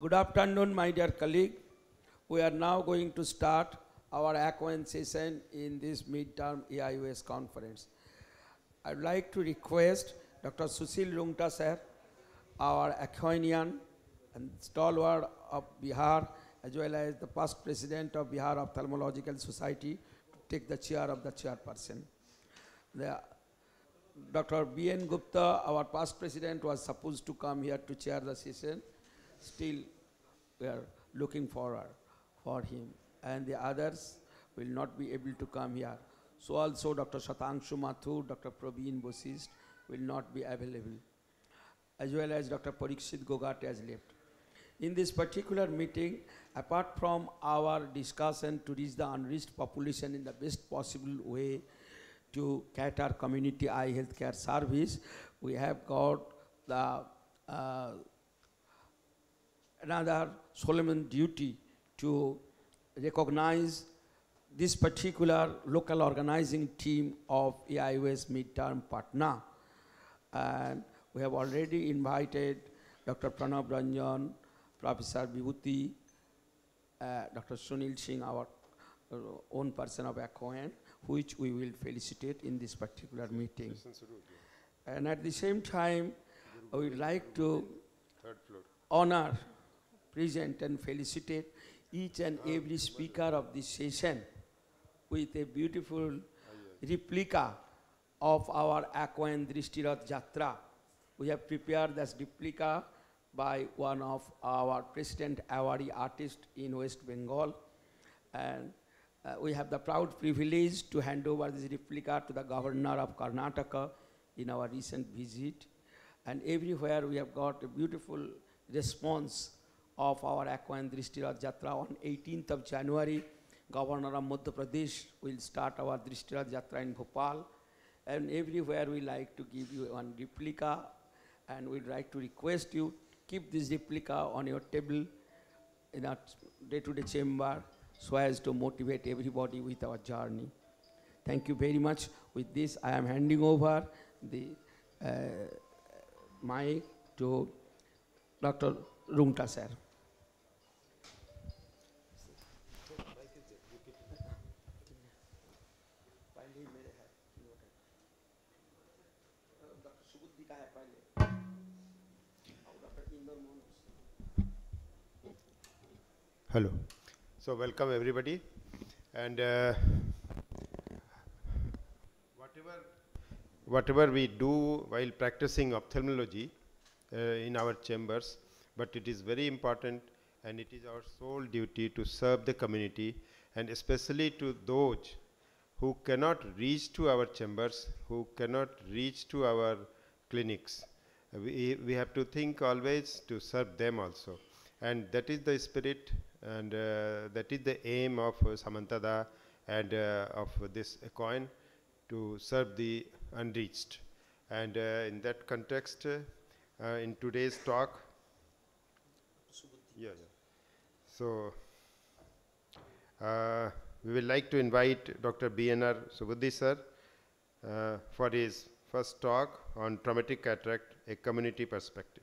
Good afternoon, my dear colleague. We are now going to start our Acoin session in this midterm AIOS conference. I'd like to request Dr. Sushil Rungta sir, our Acoinian and stalwart of Bihar, as well as the past president of Bihar Ophthalmological Society, to take the chair of the chairperson. Dr. B.N. Gupta, our past president, was supposed to come here to chair the session. Still, we are looking forward for him. And the others will not be able to come here. So also Dr. Shatangshu Mathur, Dr. Praveen Bosist will not be available, as well as Dr. Parikshit Gogat has left. In this particular meeting, apart from our discussion to reach the unreached population in the best possible way to cater community eye health care service, we have got the another solemn duty to recognize this particular local organizing team of AIOS midterm Patna. And we have already invited Dr. Pranav Ranjan, Professor Vibhuti, Dr. Sunil Singh, our own person of Acoin, which we will felicitate in this particular meeting. And at the same time, I would like to honor, present and felicitate each and every speaker of this session with a beautiful replica of our Acoin Drishtirat Jatra. We have prepared this replica by one of our President Awardee artists in West Bengal. And we have the proud privilege to hand over this replica to the Governor of Karnataka in our recent visit. And everywhere we have got a beautiful response of our Acoin Drishtirat Jatra. On 18th of January, Governor of Madhya Pradesh will start our Drishtirat Jatra in Bhopal. And everywhere we like to give you one replica, and we'd like to request you keep this replica on your table in our day-to-day chamber so as to motivate everybody with our journey. Thank you very much. With this, I am handing over the mic to Dr. Rungta sir. Hello. So welcome everybody, and whatever we do while practicing ophthalmology in our chambers, but it is very important and it is our sole duty to serve the community, and especially to those who cannot reach to our chambers, who cannot reach to our clinics. We have to think always to serve them also, and that is the spirit, and that is the aim of Samantada and of this Acoin, to serve the unreached. And in that context, in today's talk, so we will like to invite Dr. B.N.R. Subudhi sir for his first talk on traumatic cataract, a community perspective.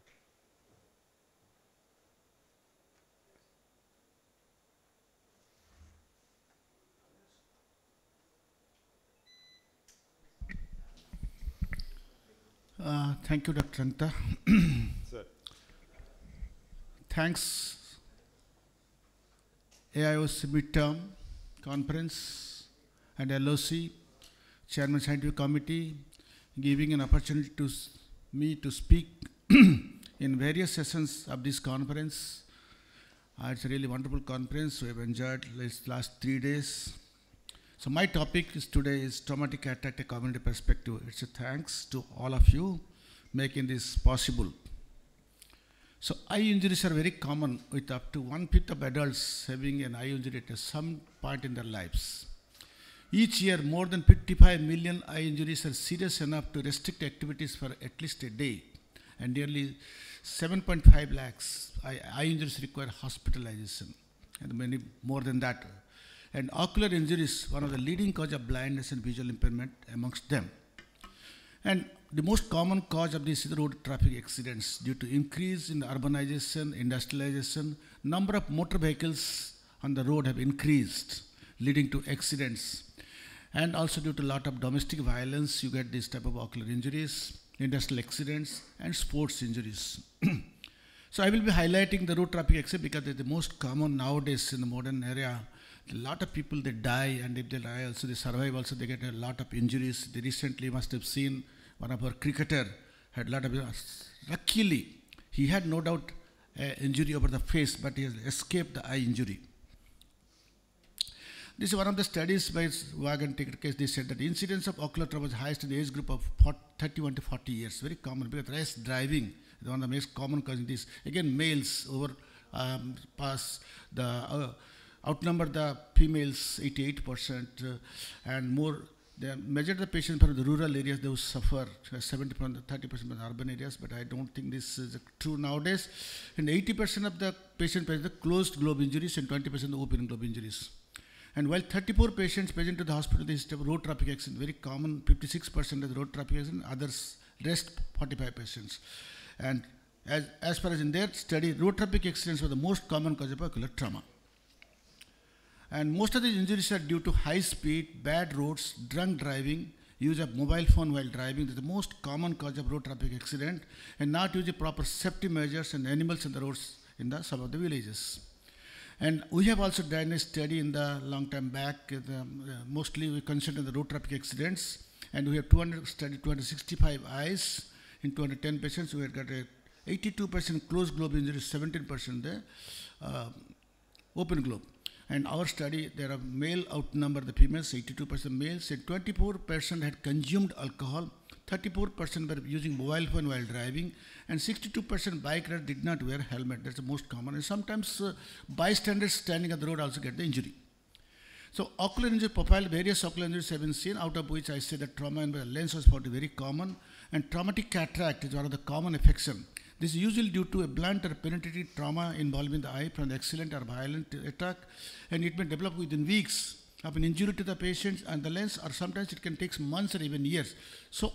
Thank you, Dr. Rungta. Sir. Thanks, AIOC midterm conference and LOC, Chairman Scientific Committee, giving an opportunity to me to speak in various sessions of this conference. It's a really wonderful conference. We have enjoyed these last 3 days. So my topic today is traumatic cataract, a community perspective. It's a thanks to all of you making this possible. So eye injuries are very common, with up to 1/5 of adults having an eye injury at some point in their lives. Each year, more than 55 million eye injuries are serious enough to restrict activities for at least a day, and nearly 7.5 lakhs eye injuries require hospitalization, and many more than that. And ocular injuries, one of the leading cause of blindness and visual impairment amongst them. And the most common cause of this is road traffic accidents due to increase in urbanization, industrialization. Number of motor vehicles on the road have increased, leading to accidents. And also due to a lot of domestic violence, you get this type of ocular injuries, industrial accidents, and sports injuries. So I will be highlighting the road traffic accident because it's the most common nowadays in the modern era. A lot of people, they die, and if they die also, they survive also, they get a lot of injuries. They recently must have seen one of our cricketer had a lot of, luckily, he had no doubt injury over the face, but he has escaped the eye injury. This is one of the studies by wagon ticket case. They said that the incidence of ocular trauma is highest in the age group of 31 to 40 years. Very common because rash driving is one of the most common causes. This again, males over pass the outnumber the females 88% and more. They measured the patients from the rural areas. They will suffer 70% 30% from the urban areas. But I don't think this is true nowadays. And 80% of the patients present the closed globe injuries and 20% the open globe injuries. And while 34 patients present to the hospital, this road traffic accident, very common, 56% of the road traffic accident, others, rest 45 patients. And as far as in their study, road traffic accidents were the most common cause of ocular trauma. And most of the injuries are due to high speed, bad roads, drunk driving, use of mobile phone while driving. This is the most common cause of road traffic accident, and not using proper safety measures and animals in the roads in some of the villages. And we have also done a study in the long time back. Mostly we consider the road traffic accidents, and we have 265 eyes in 210 patients. We have got a 82% closed globe injuries, 17% the open globe. And our study, there are male outnumber the females, 82% males, and 24% had consumed alcohol, 34% were using mobile phone while driving, and 62% bike riders did not wear helmet. That's the most common. And sometimes bystanders standing on the road also get the injury. So ocular injury profile, various ocular injuries have been seen, out of which I say that trauma in the lens was found very common, and traumatic cataract is one of the common affection. This is usually due to a blunt or penetrating trauma involving the eye from the accident or violent attack, and it may develop within weeks of an injury to the patient and the lens, or sometimes it can take months or even years. So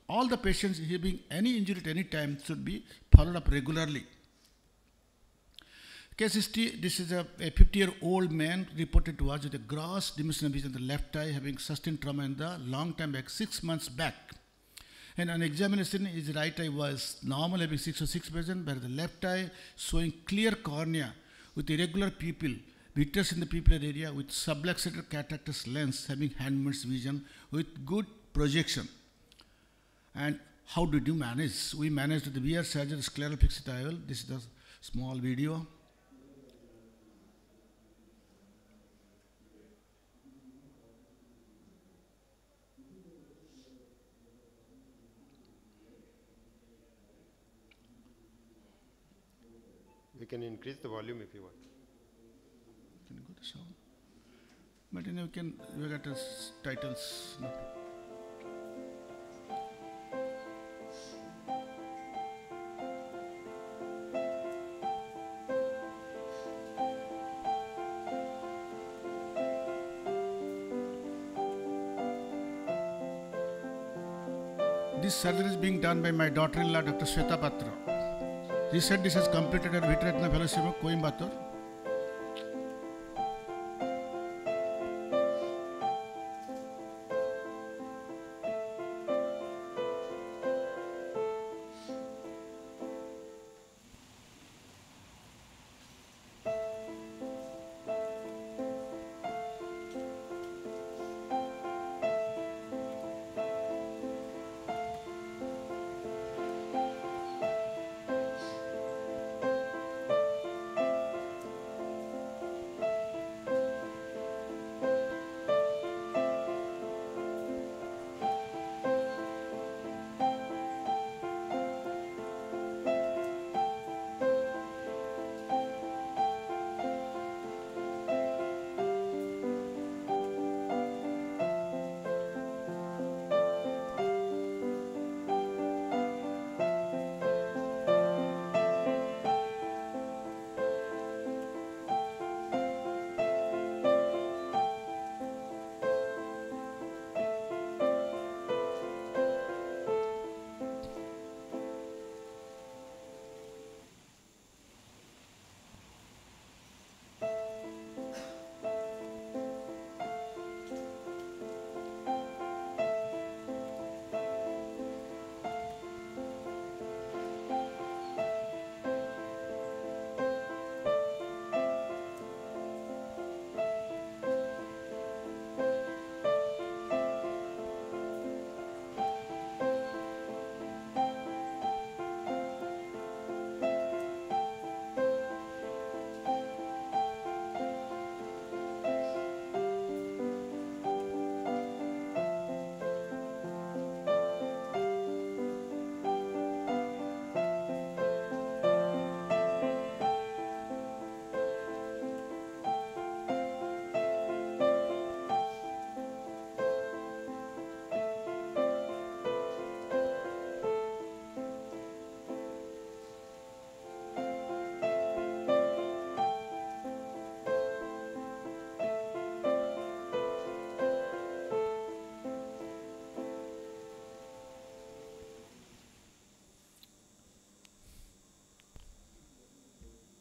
all the patients having any injury at any time should be followed up regularly. Case history, this is a 50-year-old man reported to us with a gross diminution of vision in the left eye, having sustained trauma in the long time back, 6 months back. And on examination, his right eye was normal, having 6%, but the left eye showing clear cornea with irregular pupil, vitreous in the pupillar area with subluxated cataractous lens, having handman's vision with good projection. And how did you manage? We managed with the VR surgery, scleral fixed IOL. This is the small video. We can increase the volume if you want. Can you go to sound? But you know, we got titles. No. This surgery is being done by my daughter-in-law, Dr. Sweta Patra. She said this has completed her vitreoretinal fellowship of Coimbatore.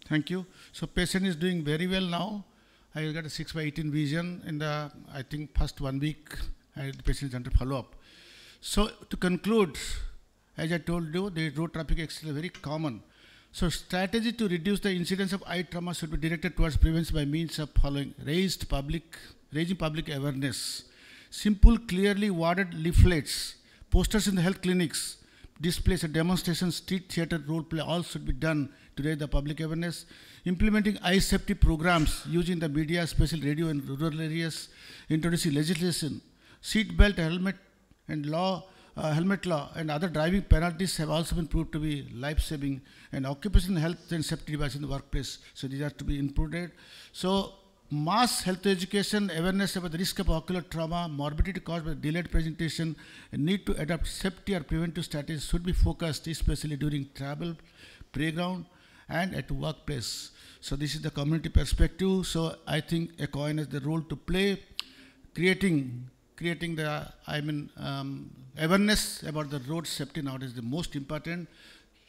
Thank you. So patient is doing very well now. I got a 6/18 vision in the, I think, first 1 week. The patient is under follow-up. So to conclude, as I told you, the road traffic accident is very common. So strategy to reduce the incidence of eye trauma should be directed towards prevention by means of following: raising public awareness, simple, clearly worded leaflets, posters in the health clinics, displays, a demonstration, street theater, role play, all should be done to raise the public awareness. Implementing eye safety programs using the media, especially radio in rural areas, introducing legislation, seat belt, helmet law and other driving penalties have also been proved to be life-saving, and occupational health and safety devices in the workplace. So these are to be included. So mass health education, awareness about the risk of ocular trauma, morbidity caused by delayed presentation, and need to adopt safety or preventive strategies should be focused, especially during travel, playground, and at workplace. So this is the community perspective. So I think Acoin has the role to play, creating the, awareness about the road safety nowadays is the most important.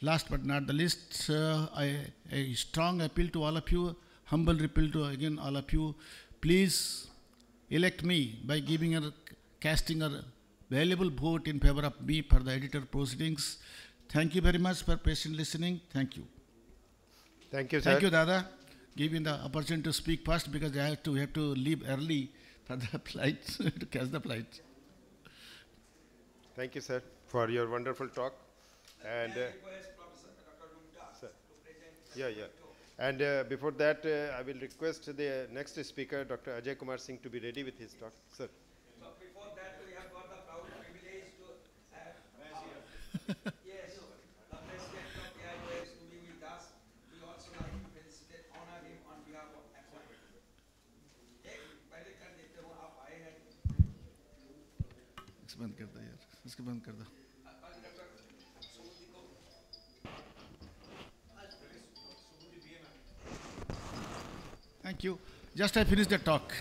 Last but not the least, a strong appeal to all of you, humble appeal to again all of you, please elect me by casting a valuable vote in favor of me for the editor proceedings. Thank you very much for patient listening. Thank you. Thank you, sir. Thank you, Dada, giving the opportunity to speak first, because I have to leave early for the flight, to catch the flight. Thank you, sir, for your wonderful talk. And yeah. And before that, I will request the next speaker, Dr. Ajay Kumar Singh, to be ready with his talk. Sir. So before that, we have got the proud privilege to yes, the president of AIOS to be with us. We also like to felicitate, honor him on behalf of Acoin. बंद कर दो यार, इसको बंद कर दो. Thank you. Just I finished the talk.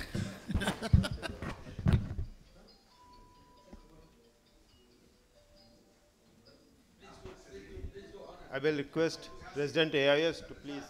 I will request President AIS to please.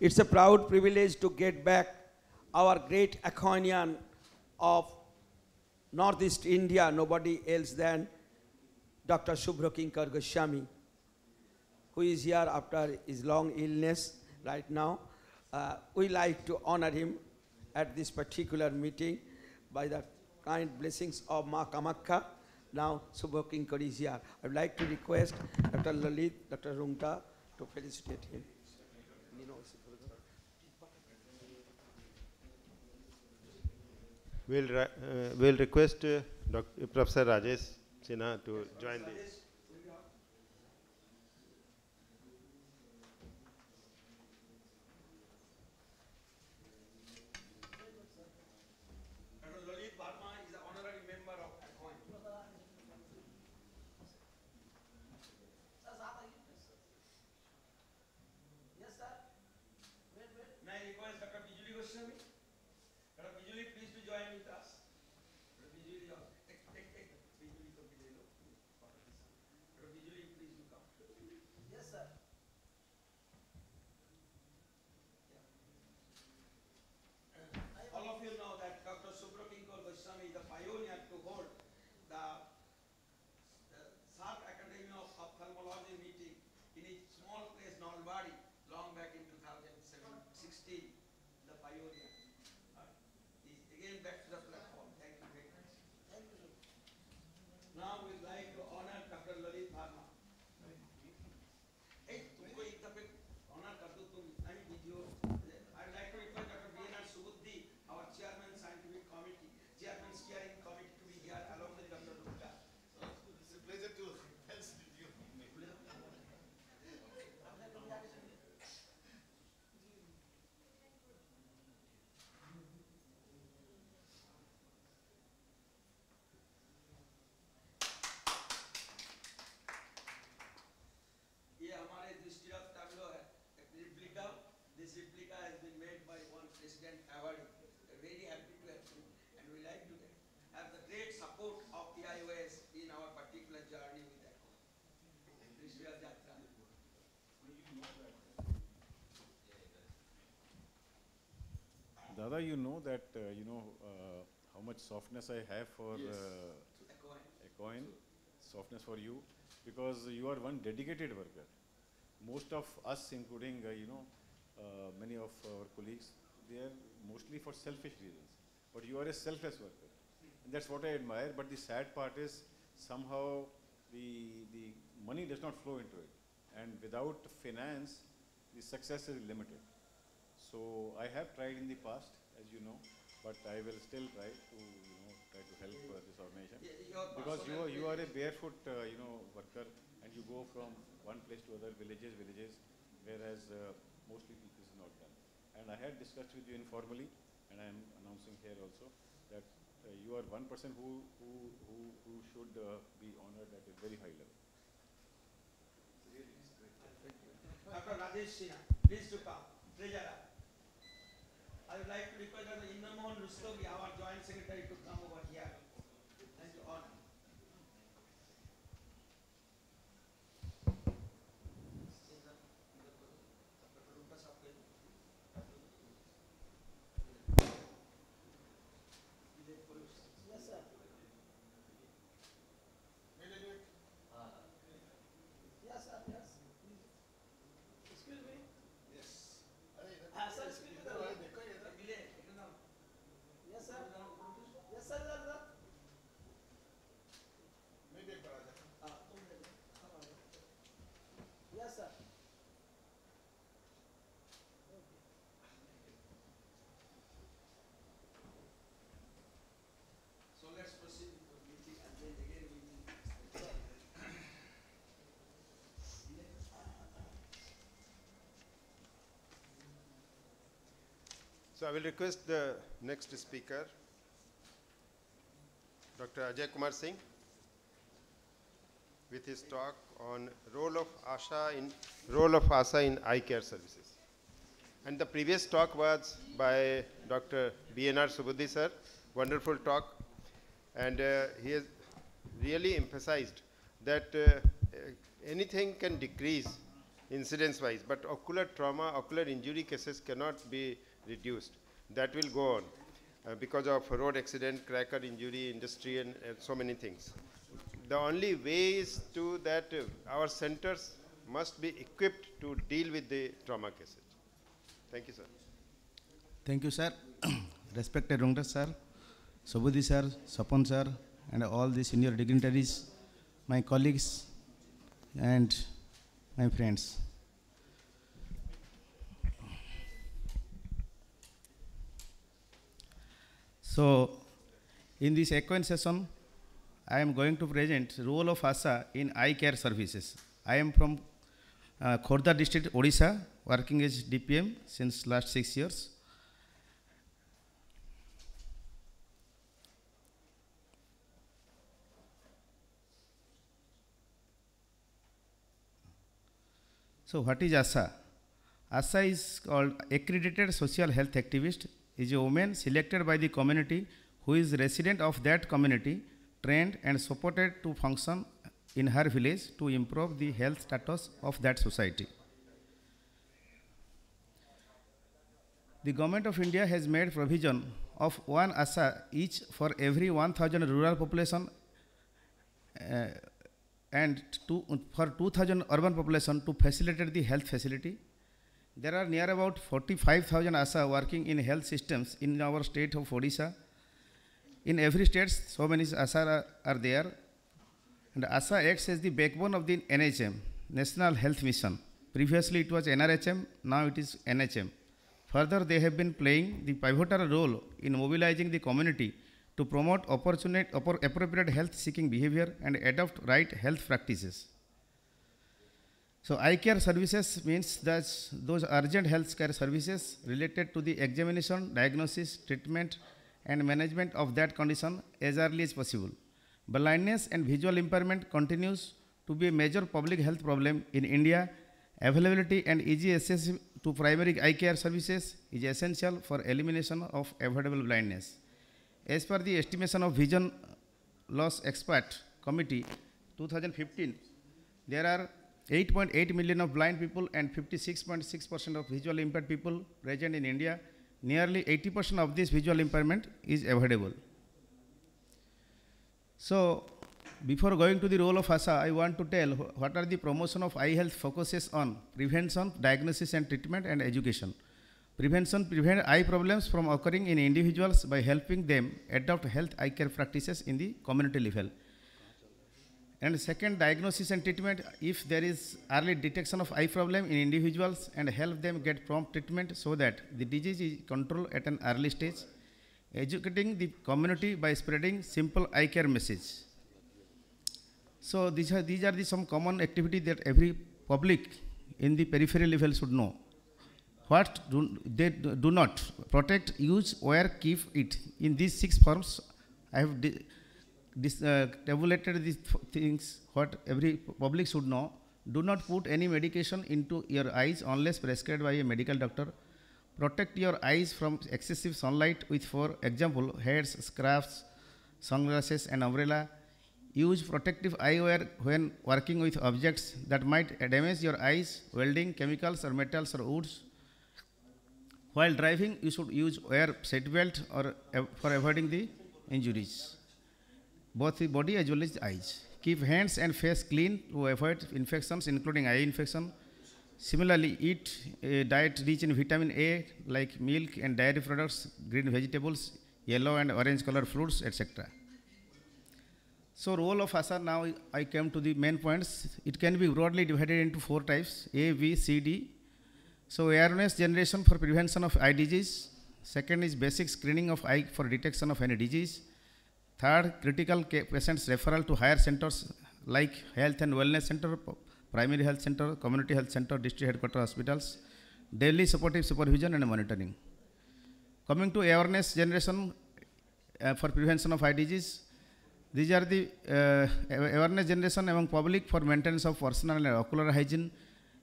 It's a proud privilege to get back our great Acoinian of Northeast India, nobody else than Dr. Subhra Kinkar Goswami, who is here after his long illness right now. We like to honor him at this particular meeting by the kind blessings of Ma Kamakya. Now Subhra Kinkar is here. I would like to request Dr. Lalit, Dr. Rungta to felicitate him. We'll request Professor Rajesh Sinha to join the. Dada, you know that, how much softness I have for Acoin, softness for you, because you are one dedicated worker. Most of us, including, many of our colleagues, they are mostly for selfish reasons. But you are a selfless worker. And that's what I admire. But the sad part is somehow the money does not flow into it. And without finance, the success is limited. So I have tried in the past, as you know, but I will still try to, help this organization. Because you are a barefoot, worker, and you go from one place to other, villages, whereas mostly this is not done. And I had discussed with you informally, and I am announcing here also that you are one person who should be honored at a very high level. Dr. Rajesh Sinha, please to come. Treasurer. I would like to request Dr. Indramohan Rustogi, our Joint Secretary, to come over here and to honor. Yes, sir. Yes, sir. Yes. Excuse me. Yes. Sir, excuse me. Yes, sir. Yes, sir. Yes, sir. So let's proceed with the meeting, and then again we will. So I will request the next speaker, Dr. Ajay Kumar Singh, with his talk on role of ASHA in eye care services. And the previous talk was by Dr. BNR Subudhi sir, wonderful talk, and he has really emphasized that anything can decrease incidence-wise, but ocular trauma, ocular injury cases cannot be reduced. That will go on because of road accident, cracker injury, industry, and so many things. The only way is to that our centers must be equipped to deal with the trauma cases. Thank you, sir. Thank you, sir. Respected Rungdas sir, Subudhi sir, Sapon sir, and all the senior dignitaries, my colleagues, and my friends. So, in this Acoin session, I am going to present role of ASHA in eye care services. I am from Khordha district, Odisha, working as DPM since last 6 years. So what is ASHA? ASHA is called accredited social health activist, is a woman selected by the community who is resident of that community, trained and supported to function in her village to improve the health status of that society. The Government of India has made provision of one ASHA each for every 1,000 rural population and for 2,000 urban population to facilitate the health facility. There are near about 45,000 ASHA working in health systems in our state of Odisha. In every state, so many ASHA are there. And ASHA acts as the backbone of the NHM, National Health Mission. Previously it was NRHM, now it is NHM. Further, they have been playing the pivotal role in mobilizing the community to promote appropriate health-seeking behavior and adopt right health practices. So eye care services means that those urgent health care services related to the examination, diagnosis, treatment, and management of that condition as early as possible. Blindness and visual impairment continues to be a major public health problem in India. Availability and easy access to primary eye care services is essential for elimination of avoidable blindness. As per the estimation of Vision Loss Expert Committee 2015, there are 8.8 million of blind people and 56.6% of visually impaired people present in India, nearly 80% of this visual impairment is avoidable. So, before going to the role of ASA, I want to tell what are the promotion of eye health focuses on prevention, diagnosis and treatment and education. Prevention prevents eye problems from occurring in individuals by helping them adopt health eye care practices in the community level. And second, diagnosis and treatment, if there is early detection of eye problem in individuals and help them get prompt treatment so that the disease is controlled at an early stage. Educating the community by spreading simple eye care message. So these are the some common activities that every public in the peripheral level should know. What they do not protect, use, wear, keep it. In these 6 forms, I have tabulated these things what every public should know. Do not put any medication into your eyes unless prescribed by a medical doctor. Protect your eyes from excessive sunlight with, for example, hats, scarves, sunglasses and umbrella. Use protective eyewear when working with objects that might damage your eyes, welding, chemicals or metals or woods. While driving, you should wear seatbelt or for avoiding the injuries, both the body as well as the eyes. Keep hands and face clean to avoid infections, including eye infection. Similarly, eat a diet rich in vitamin A like milk and dairy products, green vegetables, yellow and orange colored fruits, etc. So role of ASA, now I came to the main points. It can be broadly divided into 4 types, A, B, C, D. So awareness generation for prevention of eye disease. Second is basic screening of eye for detection of any disease. Third, critical patients referral to higher centers like health and wellness center, primary health center, community health center, district headquarter hospitals, daily supportive supervision and monitoring. Coming to awareness generation for prevention of eye disease, these are the awareness generation among public for maintenance of personal and ocular hygiene,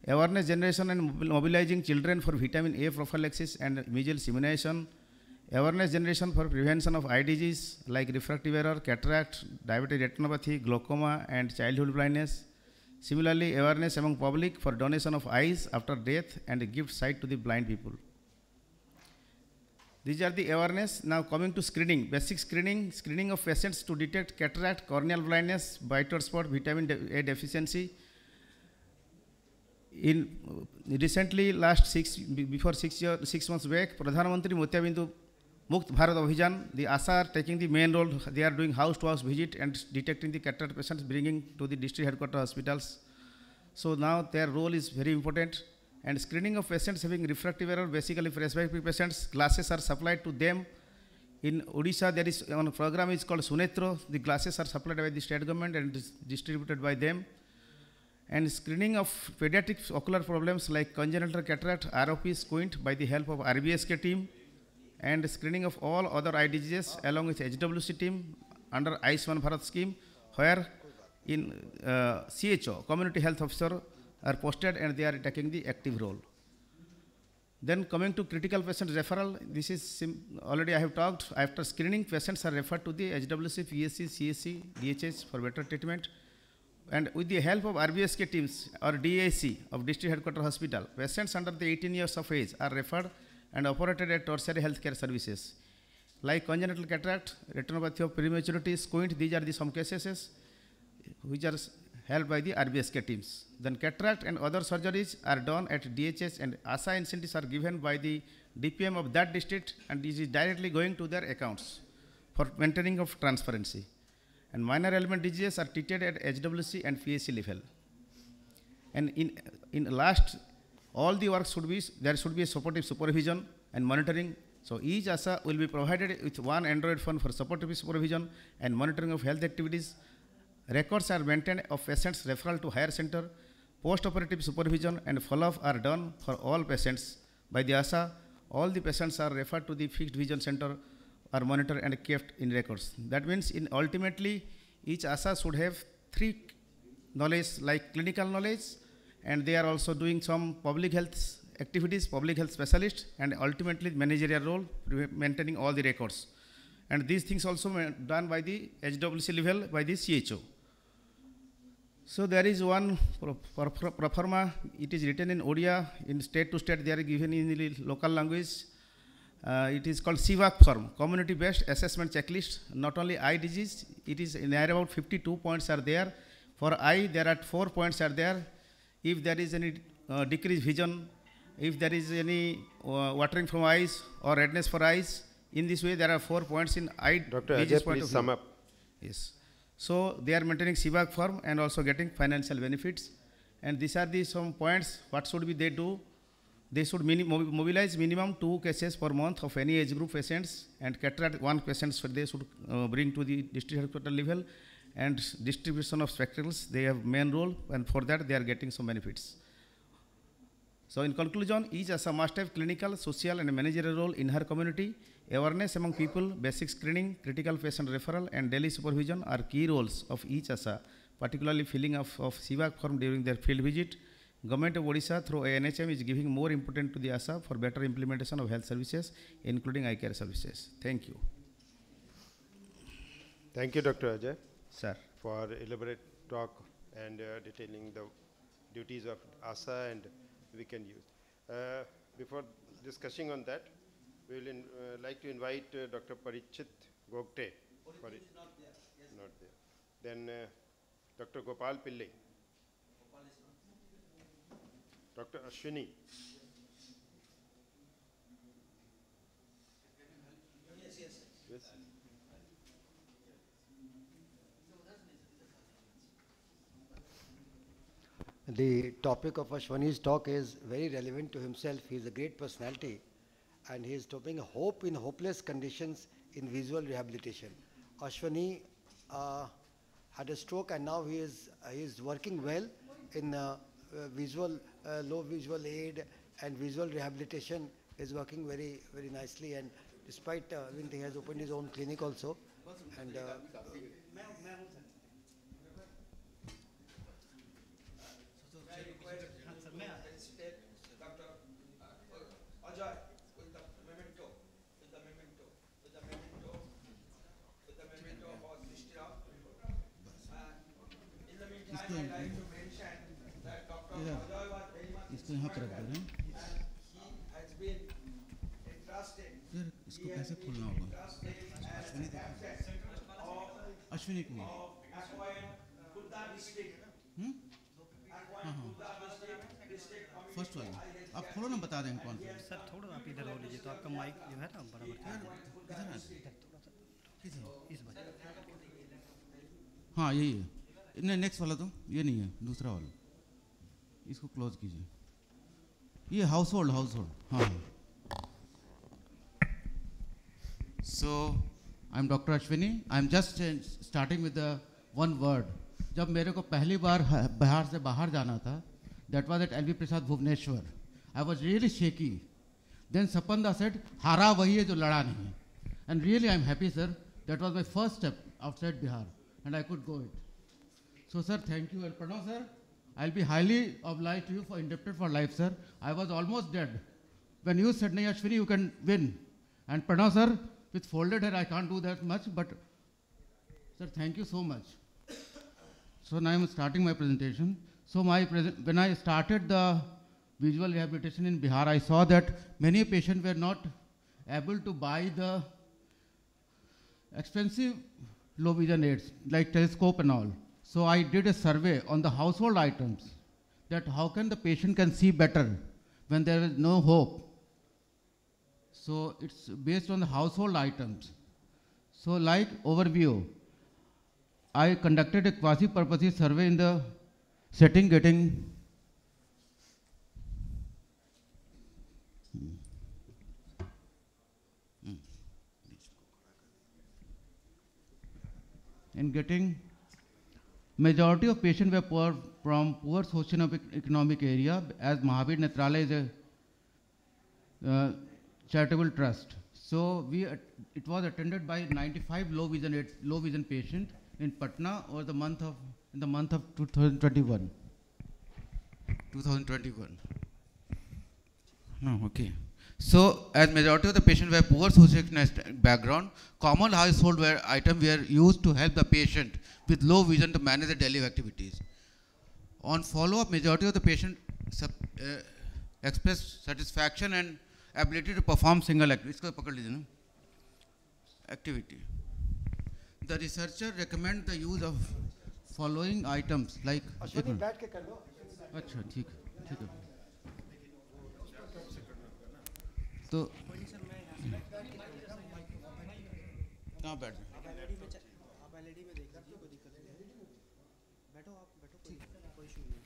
awareness generation and mobilizing children for vitamin A prophylaxis and measles immunization, awareness generation for prevention of eye disease like refractive error, cataract, diabetic retinopathy, glaucoma and childhood blindness. Similarly, awareness among public for donation of eyes after death and gift sight to the blind people. These are the awareness. Now coming to screening, basic screening of patients to detect cataract, corneal blindness, white spot, vitamin A deficiency. In recently, before 6 months back, Pradhan Mantri Motya Bindu Mukt Bharat Abhijan, the ASA are taking the main role. They are doing house-to-house visit and detecting the cataract patients, bringing to the district headquarter hospitals. So now their role is very important. And screening of patients having refractive error, basically presbyopia patients, glasses are supplied to them. In Odisha, there is one program is called Sunetro. The glasses are supplied by the state government and distributed by them. And screening of pediatric ocular problems like congenital cataract, ROP, squint by the help of RBSK team. And screening of all other eye diseases along with HWC team under AIOCMTC1 Bharat scheme, where in CHO, Community Health Officer, are posted and they are taking the active role. Then coming to critical patient referral, this is already I have talked. After screening, patients are referred to the HWC, PSC, CSC, DHS for better treatment. And with the help of RBSK teams or DAC of District Headquarter Hospital, patients under the 18 years of age are referred and operated at tertiary healthcare services. Like congenital cataract, retinopathy of prematurity, squint, these are the some cases which are helped by the RBSK teams. Then cataract and other surgeries are done at DHS and ASA incentives are given by the DPM of that district and this is directly going to their accounts for maintaining of transparency. And minor element diseases are treated at HWC and PSC level. And in last, all the work should be, there should be a supportive supervision and monitoring. So each ASA will be provided with one Android phone for supportive supervision and monitoring of health activities. Records are maintained of patients' referral to higher center. Post-operative supervision and follow-up are done for all patients by the ASA. All the patients are referred to the fixed vision center, are monitored and kept in records. That means in ultimately, each ASA should have 3 knowledge like clinical knowledge, and they are also doing some public health activities, public health specialist, and ultimately managerial role, maintaining all the records. And these things also done by the HWC level by the CHO. So there is one proforma, it is written in Odia, in state to state they are given in the local language. It is called CVAC form, community-based assessment checklist. Not only eye disease, it is near about 52 points are there. For eye, there are 4 points are there. If there is any decreased vision, if there is any watering from eyes or redness for eyes, in this way there are 4 points in eye Dr. disease Ajay, point please of sum view. up. Yes. So they are maintaining CVAC form and also getting financial benefits. And these are the some points. What should be they do? They should mobilize minimum 2 cases per month of any age group patients, and cataract 1 patients they should bring to the district hospital level, and distribution of spectacles, they have main role, and for that they are getting some benefits. So in conclusion, each ASA must have clinical, social and managerial role in her community. Awareness among people, basic screening, critical patient referral and daily supervision are key roles of each ASA, particularly filling of CVAC form during their field visit. Government of Odisha through ANHM is giving more importance to the ASA for better implementation of health services, including eye care services. Thank you. Thank you, Dr. Ajay, Sir. for elaborate talk and detailing the duties of ASA and we can use. Before discussing on that, we will like to invite Dr. Parichit Gogte. Not there. Yes. Not there. Then Dr. Gopal Pillai. Dr. Ashwini. Yes. The topic of Ashwani's talk is very relevant to himself. He is a great personality and he is talking hope in hopeless conditions in visual rehabilitation. Ashwani had a stroke and now he is working well in low visual aid and visual rehabilitation is working very, very nicely, and despite he has opened his own clinic also. And इसको यहाँ पर रख दो ना। यार इसको कैसे खोलना होगा? अश्विनी को। हाँ हाँ। फर्स्ट वाला। आप खोलो ना, बता दें कौन। सर थोड़ा आप इधर हो लीजिए तो आपका माइक जो है ना बराबर। इधर ना। किधर? इस बार। हाँ यही है। नहीं नेक्स्ट वाला तो ये नहीं है, दूसरा वाला। इसको क्लोज कीजिए। ये हाउस होल्ड हाँ। So I'm Dr. Ashwini. I'm just starting with the one word. जब मेरे को पहली बार बिहार से बाहर जाना था, that was at LV Prasad Bhubaneswar. I was really shaky. Then Sapanda said, हारा वही है जो लड़ा नहीं. And really I'm happy, sir. That was my first step outside Bihar, and I could go it. So sir, thank you. And Pranav sir, I'll be highly obliged to you for indebted for life, sir. I was almost dead. When you said, Nahi Ashwini, you can win. And Pranav sir, with folded hair, I can't do that much, but sir, thank you so much. So now I'm starting my presentation. So when I started the visual rehabilitation in Bihar, I saw that many patients were not able to buy the expensive low vision aids like telescope and all. So I did a survey on the household items, that how can the patient can see better when there is no hope. So it's based on the household items. So like overview, I conducted a quasi-purposive survey in the setting getting majority of patients were poor from poor socio-economic area, as Mahavir Netralaya is a charitable trust. So it was attended by 95 low vision patients in Patna over in the month of 2021. No, okay. So as majority of the patients were poor socio-economic background, common household items were used to help the patient with low vision to manage the daily activities. On follow-up, majority of the patients expressed satisfaction and ability to perform single activity. इसको पकड़ लीजिए ना. Activity. The researcher recommend the use of following items like. Ashwani बैठ के कर लो. अच्छा ठीक है. तो कहाँ बैठ जाए? आप एलईडी में देख लीजिए, कोई दिक्कत नहीं है. बैठो आप, बैठो, कोई इशू नहीं है.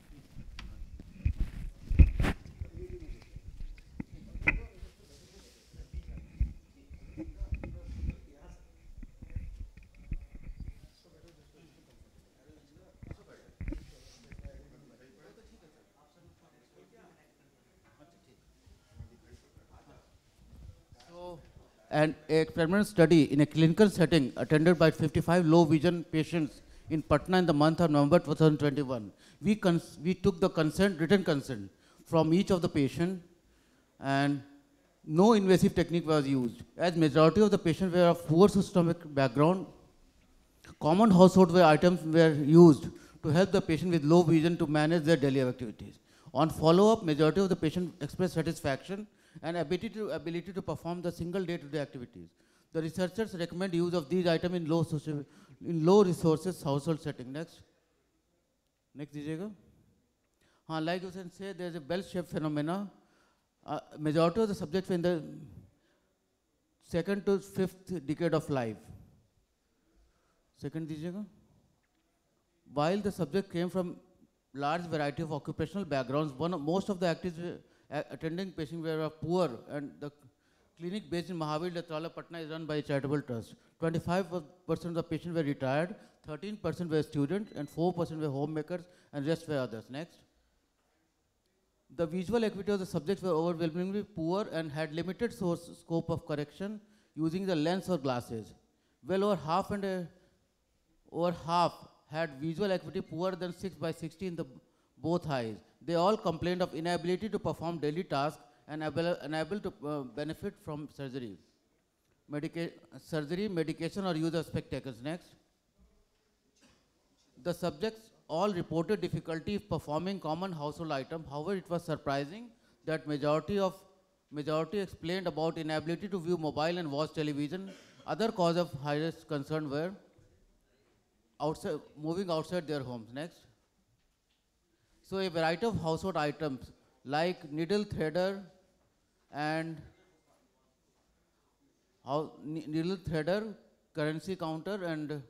An experiment study in a clinical setting attended by 55 low vision patients in Patna in the month of November 2021. We took the written consent from each of the patient, and no invasive technique was used. As majority of the patients were of poor systemic background, common household items were used to help the patient with low vision to manage their daily activities. On follow-up, majority of the patients expressed satisfaction and ability to perform the single day-to-day activities. The researchers recommend use of these items in low resources household setting. Next दीजिएगा. हाँ, like you can say, there is a bell-shaped phenomena. Majority of the subjects were in the 2nd to 5th decade of life. Second दीजिएगा. While the subject came from large variety of occupational backgrounds, most of the attending patients were of poor, and the clinic based in Mahavir Latrala, Patna is run by a charitable trust. 25% of the patients were retired, 13% were students, and 4% were homemakers, and rest were others. Next. The visual acuity of the subjects were overwhelmingly poor and had limited scope of correction using the lens or glasses. Well over half had visual acuity poorer than 6/60 in both eyes. They all complained of inability to perform daily tasks and unable to benefit from surgery, medication, or use of spectacles. Next. The subjects all reported difficulty performing common household items. However, it was surprising that majority explained about inability to view mobile and watch television. Other cause of highest concern were moving outside their homes. Next. So a variety of household items like needle threader and currency counter, and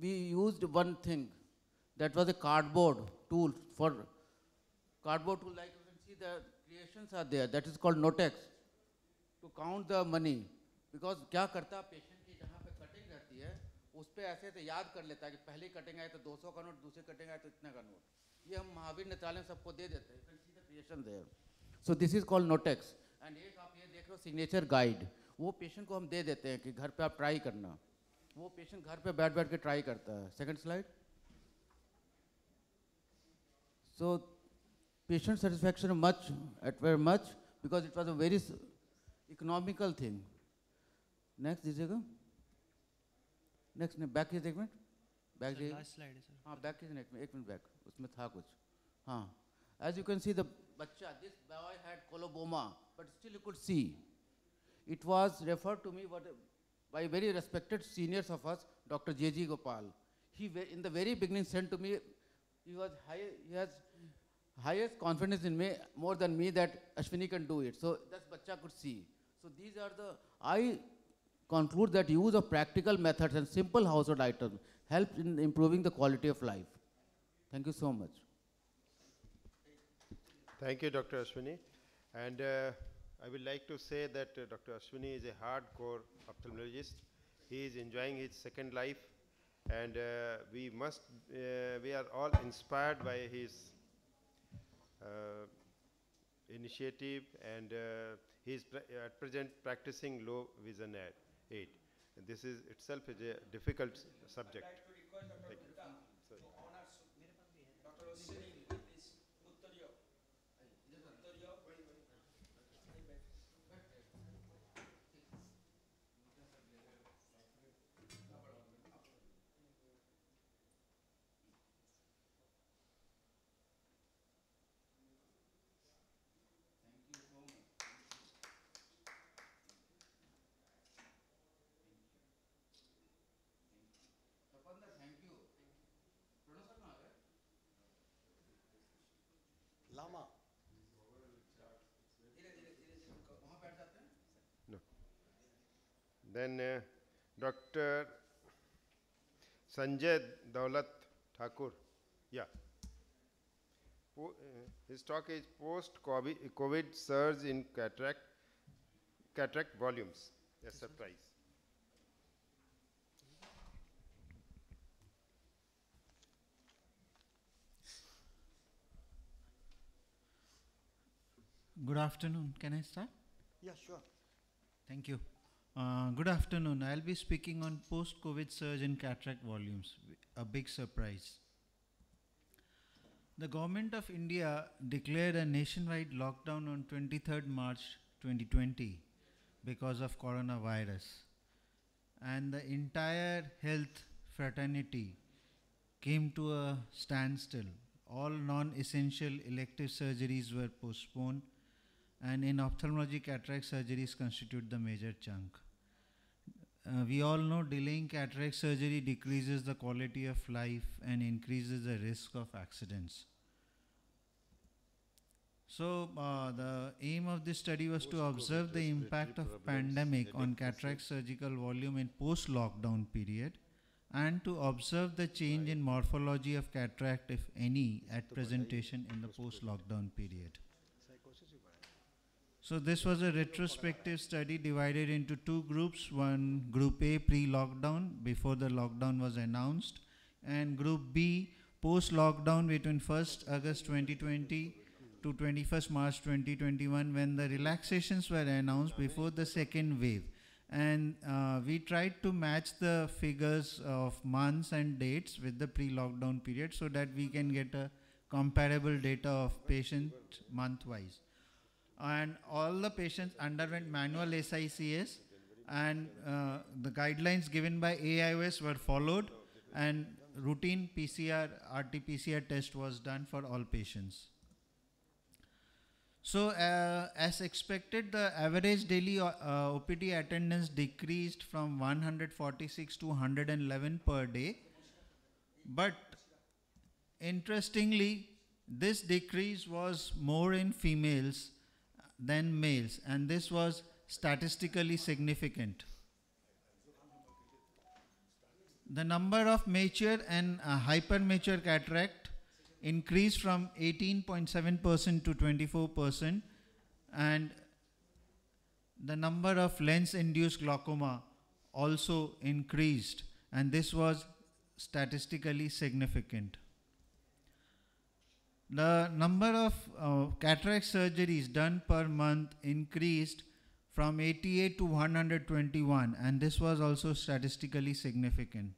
we used one thing that was a cardboard tool. Like you can see the creations are there, that is called Notex, to count the money. Because क्या करता patient की जहाँ पे cutting रहती है उस पे ऐसे तो याद कर लेता है कि पहली कटिंग आए तो 200 का नोट, दूसरी कटिंग आए तो इतने का नोट. ये हम महावीर नेत्रालय में सबको दे देते हैं. You can see the creation there. So this is called Notex. And एक आप ये देख रहे हो signature guide, वो patient को हम दे देते हैं कि घर पे आप try करना. वो patient घर पे बैठ के try करता है. Second slide. So patient satisfaction very much because it was a very economical thing. Next दीजिएगा. Next back is एक minute. Back Sir, last slide है sir. हाँ, back is एक मिनट back. उसमें था कुछ. हाँ. As you can see, this boy had coloboma, but still you could see. It was referred to me by very respected seniors of us, Dr. J.G. Gopal. He in the very beginning sent to me. He has highest confidence in me, more than me, that Ashwini can do it. So that bacha could see. So these are I conclude that use of practical methods and simple household items helps in improving the quality of life. Thank you so much. Thank you, Dr. Ashwini. And I would like to say that Dr. Ashwini is a hardcore ophthalmologist. He is enjoying his second life, and we are all inspired by his initiative, and he is at present practicing low vision aid. This is itself a difficult subject. Thank you. Then Dr. Sanjay Daulat Thakur. Yeah. His talk is post-COVID surge in cataract volumes. A surprise. Good afternoon. Can I start? Yeah, sure. Thank you. Good afternoon. I'll be speaking on post-COVID surge in cataract volumes, a big surprise. The government of India declared a nationwide lockdown on 23rd March 2020 because of coronavirus. And the entire health fraternity came to a standstill. All non-essential elective surgeries were postponed, and in ophthalmology, cataract surgeries constitute the major chunk. We all know delaying cataract surgery decreases the quality of life and increases the risk of accidents. So the aim of this study was to observe the impact of pandemic on cataract surgical volume in post-lockdown period, and to observe the change in morphology of cataract, if any, at presentation in the post-lockdown period. So this was a retrospective study divided into two groups. One, Group A, pre-lockdown, before the lockdown was announced, and Group B, post-lockdown, between 1st August 2020 to 21st March 2021, when the relaxations were announced before the second wave. And we tried to match the figures of months and dates with the pre-lockdown period so that we can get a comparable data of patient month-wise. And all the patients underwent manual SICS, and the guidelines given by AIOS were followed, and routine PCR, RT-PCR test was done for all patients. So as expected, the average daily OPD attendance decreased from 146 to 111 per day. But interestingly, this decrease was more in females than males, and this was statistically significant. The number of mature and hypermature cataract increased from 18.7% to 24%, and the number of lens-induced glaucoma also increased, and this was statistically significant. The number of cataract surgeries done per month increased from 88 to 121, and this was also statistically significant.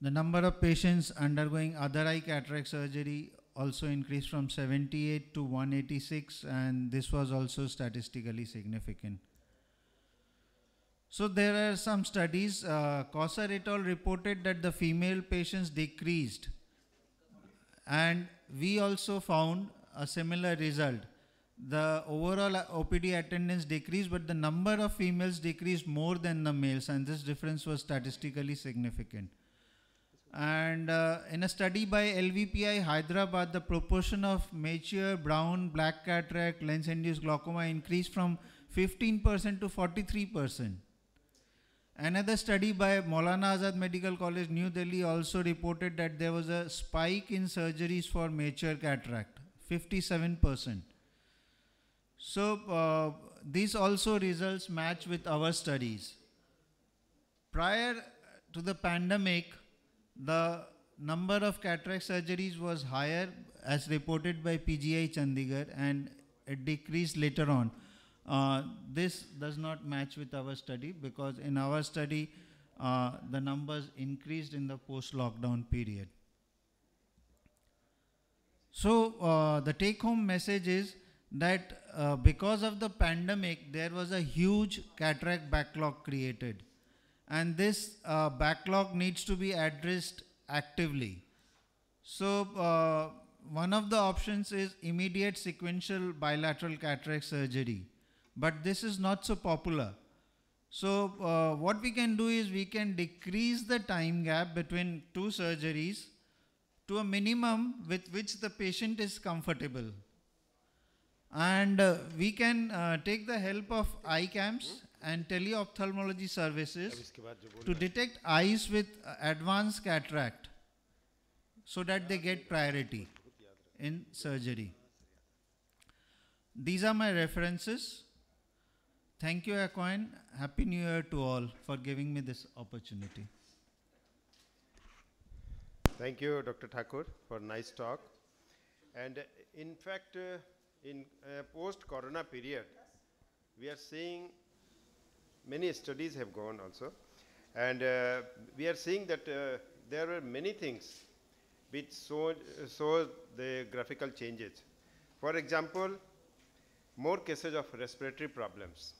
The number of patients undergoing other eye cataract surgery also increased from 78 to 186, and this was also statistically significant. So there are some studies. Kossar et al. Reported that the female patients decreased, and we also found a similar result. The overall OPD attendance decreased, but the number of females decreased more than the males, and this difference was statistically significant. And in a study by LVPI Hyderabad, the proportion of mature brown black cataract lens-induced glaucoma increased from 15% to 43%. Another study by Maulana Azad Medical College, New Delhi, also reported that there was a spike in surgeries for mature cataract, 57%. So these also results match with our studies. Prior to the pandemic, the number of cataract surgeries was higher as reported by PGI Chandigarh, and it decreased later on. This does not match with our study, because in our study the numbers increased in the post-lockdown period. So the take-home message is that because of the pandemic, there was a huge cataract backlog created, and this backlog needs to be addressed actively. So one of the options is immediate sequential bilateral cataract surgery, but this is not so popular. So what we can do is we can decrease the time gap between two surgeries to a minimum with which the patient is comfortable. And we can take the help of eye cams and teleophthalmology services to detect eyes with advanced cataract so that they get priority in surgery. These are my references. Thank you, Acoin. Happy New Year to all for giving me this opportunity. Thank you, Dr. Thakur, for nice talk. And in fact, in post-corona period, we are seeing many studies have gone also. And we are seeing that there were many things which show the graphical changes. For example, more cases of respiratory problems,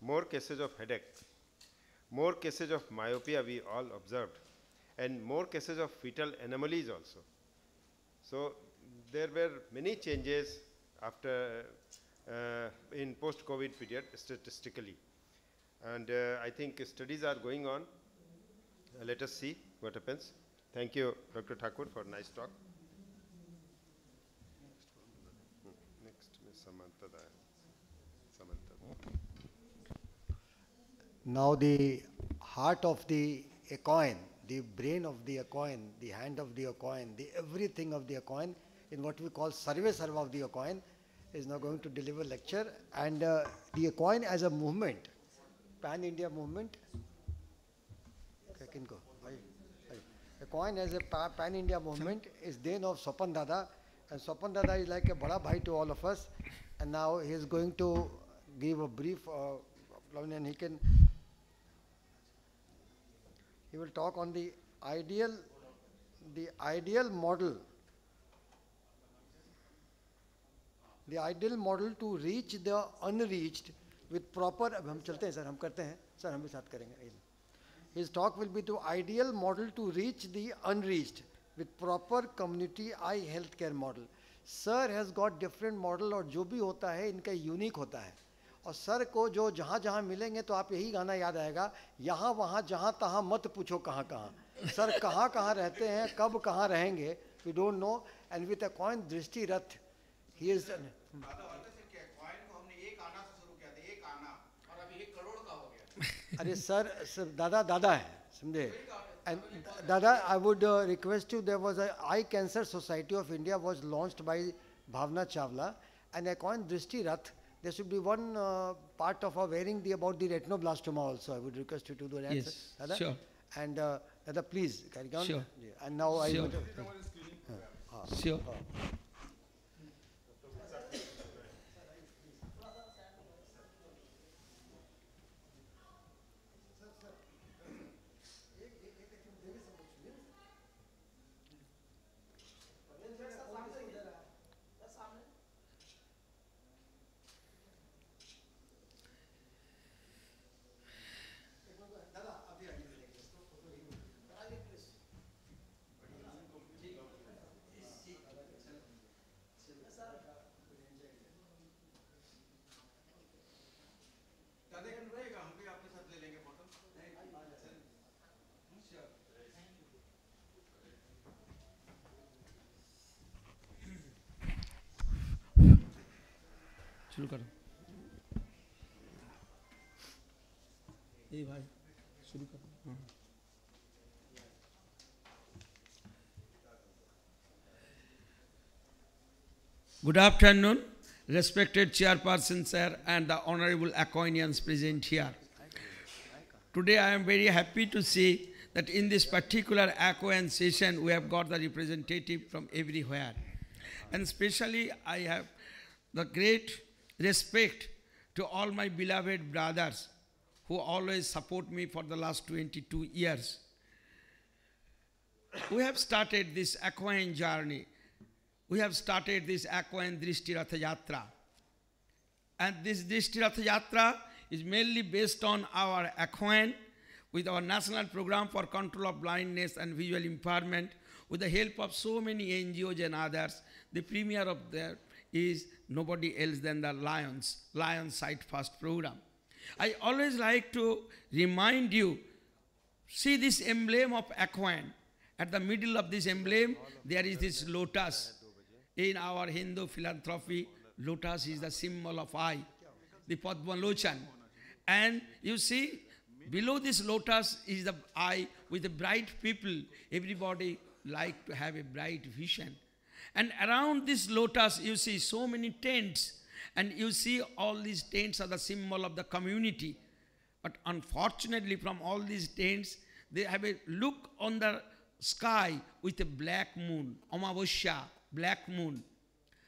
more cases of headache, more cases of myopia we all observed, and more cases of fetal anomalies also. So there were many changes after in post-COVID period statistically. And I think studies are going on. Let us see what happens. Thank you, Dr. Thakur, for nice talk. Next, Ms. Samantha. Now the heart of the Acoin, the brain of the Acoin, the hand of the Acoin, the everything of the Acoin, in what we call Sarve Sarva of the Acoin, is now going to deliver lecture. And the Acoin as a movement, pan-India movement, Acoin as a pan-India movement is then of Swapan Dada, and Swapan Dada is like a bada bhai to all of us, and now he is going to give a brief, and he will talk on the ideal model to reach the unreached with proper, हम चलते हैं sir, हम करते हैं sir, हम भी साथ करेंगे. His talk will be the ideal model to reach the unreached with proper community eye healthcare model. Sir has got different model और जो भी होता है इनका यूनिक होता है. और सर को जो जहाँ जहाँ मिलेंगे तो आप यही गाना याद आएगा, यहाँ वहाँ जहाँ तहाँ मत पूछो कहाँ कहाँ. सर कहाँ कहाँ रहते हैं, कब कहाँ रहेंगे, we don't know. And with Acoin दृष्टि रथ, he is. अरे सर दादा दादा है समझे. And Dada, I would request you, there was a Eye Cancer Society of India was launched by Bhavna Chawla, and Acoin Drishti Rath, there should be one part of our wearing about the retinoblastoma also. I would request you to do that. Yes, Dada? sure. And Dada, please carry on. Sure. Yeah. And now I sure. would, Sure. शुरू करो. ए भाई शुरू करो. Good afternoon, respected chairperson sir and the honorable Acoinians present here. Today I am very happy to see that in this particular Acoin session we have got the representative from everywhere, and especially I have the great respect to all my beloved brothers who always support me for the last 22 years. We have started this Acoin journey. We have started this Acoin Drishti Ratha Yatra. And this Drishti Ratha Yatra is mainly based on our Acoin with our national program for control of blindness and visual impairment with the help of so many NGOs and others. The premier of there is nobody else than the Lions Sight First program. I always like to remind you, see this emblem of Acoin. At the middle of this emblem, there is this lotus. In our Hindu philanthropy, lotus is the symbol of eye, the Padma Lochan. And you see, below this lotus is the eye with the bright people. Everybody like to have a bright vision. And around this lotus, you see so many tents. And you see all these tents are the symbol of the community. But unfortunately, from all these tents, they have a look on the sky with a black moon, Amavasya, black moon.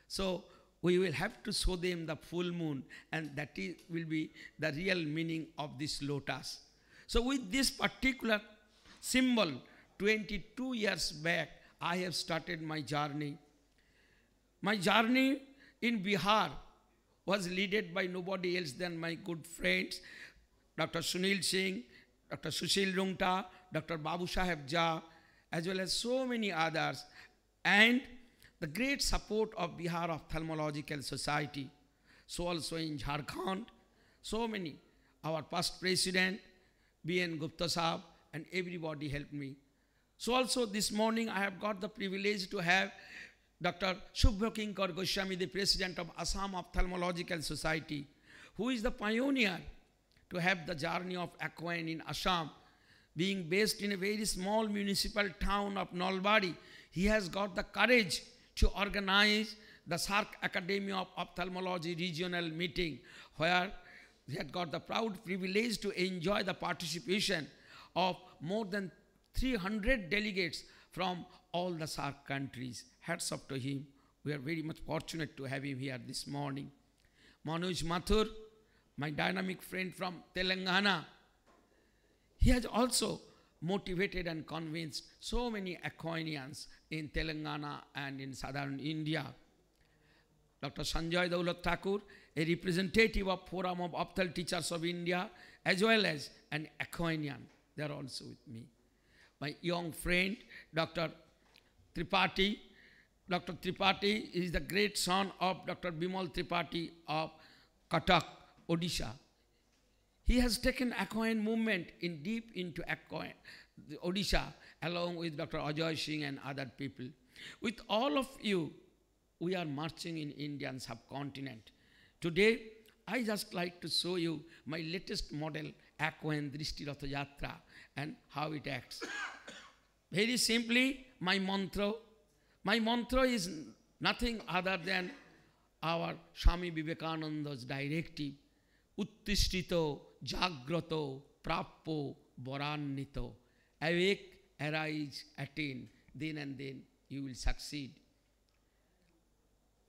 So we will have to show them the full moon, and that will be the real meaning of this lotus. So with this particular symbol, 22 years back, I have started my journey. My journey in Bihar was led by nobody else than my good friends, Dr. Sunil Singh, Dr. Sushil Rungta, Dr. Babu Saheb Jha, as well as so many others, and the great support of Bihar Ophthalmological Society. So also in Jharkhand, so many, our past president, B.N. Gupta Sahab, and everybody helped me. So also this morning I have got the privilege to have Dr. Shubhra Kinkar Goswami, the president of Assam Ophthalmological Society, who is the pioneer to have the journey of Acoin in Assam. Being based in a very small municipal town of Nalbari, he has got the courage to organize the Sark Academy of Ophthalmology regional meeting, where he had got the proud privilege to enjoy the participation of more than 300 delegates from all the Sark countries. Hats off to him. We are very much fortunate to have him here this morning. Manoj Mathur, my dynamic friend from Telangana, he has also motivated and convinced so many Acoinians in Telangana and in southern India. Dr. Sanjay Daulat Thakur, a representative of Forum of Opthal Teachers of India, as well as an Acoinian, they are also with me. My young friend, Dr. Tripathi. Dr. Tripathi is the great son of Dr. Bimal Tripathi of Cuttack, Odisha. He has taken Acoin movement in deep into Acoin, Odisha, along with Dr. Ajay Singh and other people. With all of you, we are marching in Indian subcontinent. Today, I just like to show you my latest model, Acoin Drishti Ratha Yatra, and how it acts. Very simply, my mantra is nothing other than our Swami Vivekananda's directive, Uttishtito, Jagrato, Prappo, Borannito. Awake, arise, attain, then and then you will succeed.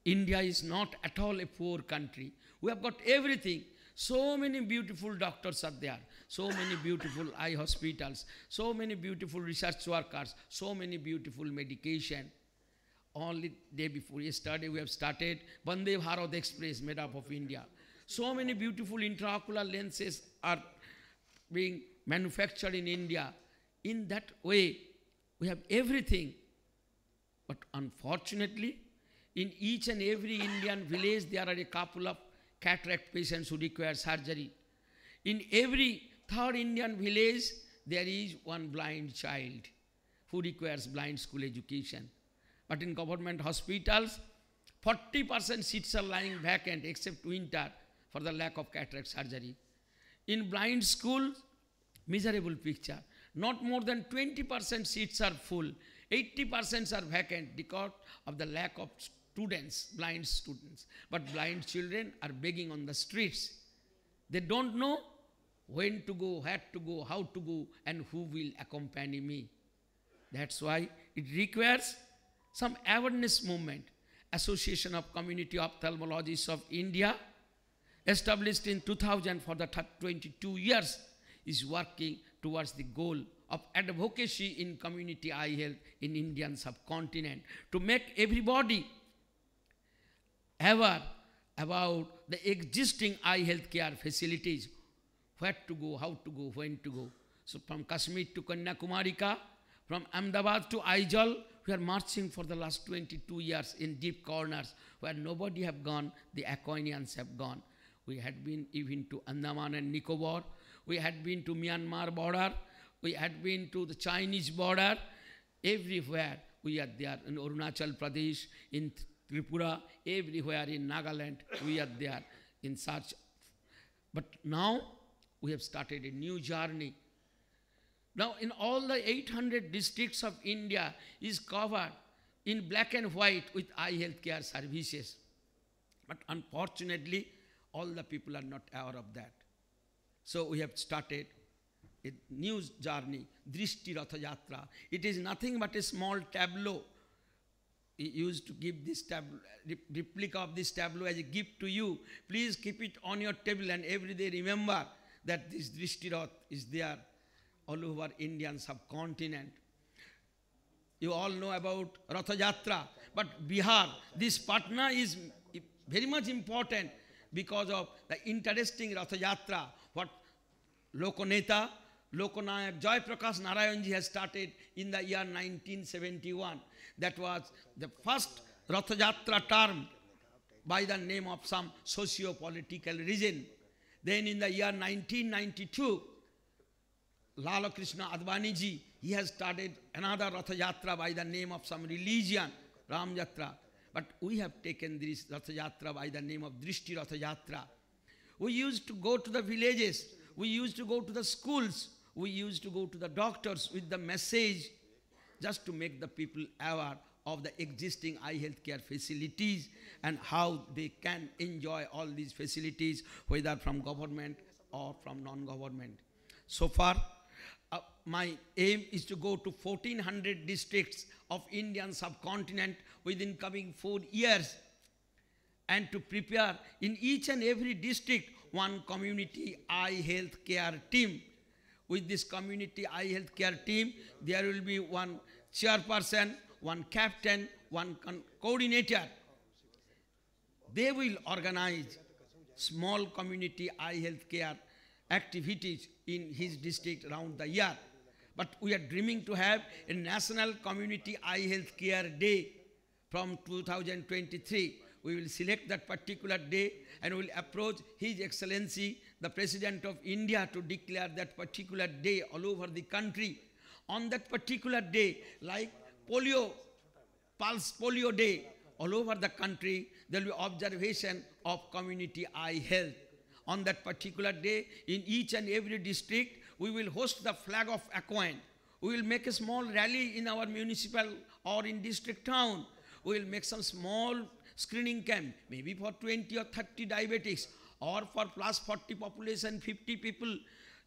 India is not at all a poor country. We have got everything. So many beautiful doctors are there, so many beautiful eye hospitals, so many beautiful research workers, so many beautiful medication. Only day before yesterday we have started Vande Bharat Express made up of India. So many beautiful intraocular lenses are being manufactured in India. In that way, we have everything. But unfortunately, in each and every Indian village, there are a couple of cataract patients who require surgery. In every third Indian village, there is one blind child who requires blind school education. But in government hospitals, 40% seats are lying vacant except winter for the lack of cataract surgery. In blind schools, miserable picture. Not more than 20% seats are full. 80% are vacant because of the lack of students, blind students. But blind children are begging on the streets. They don't know when to go, where to go, how to go, and who will accompany me. That's why it requires some awareness movement. Association of Community Ophthalmologists of India, established in 2000 for the 22 years, is working towards the goal of advocacy in community eye health in Indian subcontinent, to make everybody aware about the existing eye health care facilities, where to go, how to go, when to go. So from Kashmir to Kanyakumari, from Ahmedabad to Aizawl, we are marching for the last 22 years in deep corners where nobody have gone, the Acoinians have gone. We had been even to Andaman and Nicobar. We had been to Myanmar border. We had been to the Chinese border. Everywhere we are there. In Arunachal Pradesh, in Tripura, everywhere in Nagaland, we are there in search. But now we have started a new journey. Now in all the 800 districts of India is covered in black and white with eye health care services. But unfortunately, all the people are not aware of that. So we have started a new journey, Drishti Ratha Yatra. It is nothing but a small tableau. We used to give this tableau, replica of this tableau as a gift to you. Please keep it on your table and every day remember that this Drishti Rath is there all over Indian subcontinent. You all know about Ratha Yatra, but Bihar, this Patna is very much important because of the interesting Ratha Yatra, what Lokoneta, Lokanayak Joy Prakash Narayanji has started in the year 1971. That was the first Ratha Yatra term by the name of some socio-political reason. Then in the year 1992, Lala Krishna Advaniji, he has started another Ratha Yatra by the name of some religion, Ram Yatra. But we have taken this Ratha Yatra by the name of Drishti Ratha Yatra. We used to go to the villages, we used to go to the schools, we used to go to the doctors with the message just to make the people aware of the existing eye health care facilities and how they can enjoy all these facilities, whether from government or from non-government. So far, my aim is to go to 1400 districts of Indian subcontinent within coming 4 years and to prepare in each and every district one community eye health care team. With this community eye health care team, there will be one chairperson, one captain, one coordinator. They will organize small community eye health care activities in his district around the year. But we are dreaming to have a National Community Eye Health Care Day from 2023. We will select that particular day and we will approach His Excellency, the President of India, to declare that particular day all over the country. On that particular day, like polio, Pulse Polio Day, all over the country, there will be observation of community eye health. On that particular day, in each and every district, we will host the flag of Acoin. We will make a small rally in our municipal or in district town. We will make some small screening camp, maybe for 20 or 30 diabetics, or for plus 40 population, 50 people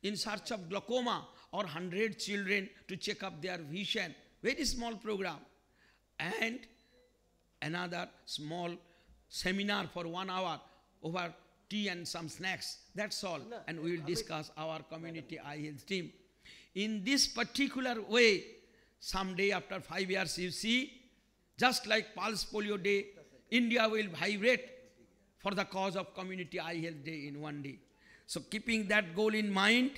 in search of glaucoma, or 100 children to check up their vision. Very small program. And another small seminar for 1 hour over tea and some snacks. That's all. And we will discuss our community eye health team. In this particular way, someday after 5 years, you see, just like Pulse Polio Day, India will vibrate for the cause of Community Eye Health Day in one day. So keeping that goal in mind,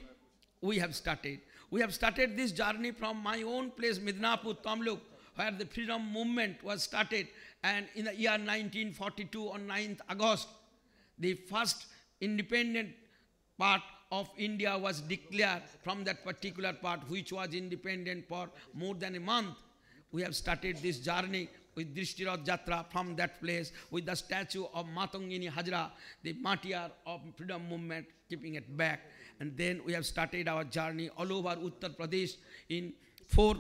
we have started. We have started this journey from my own place, Midnapur, Tamluk, where the freedom movement was started. And in the year 1942, on 9th August, the first independent part of India was declared from that particular part, which was independent for more than a month. We have started this journey with Drishti Rath Yatra from that place, with the statue of Matangini Hajra, the martyr of freedom movement, keeping it back. And then we have started our journey all over Uttar Pradesh. In 4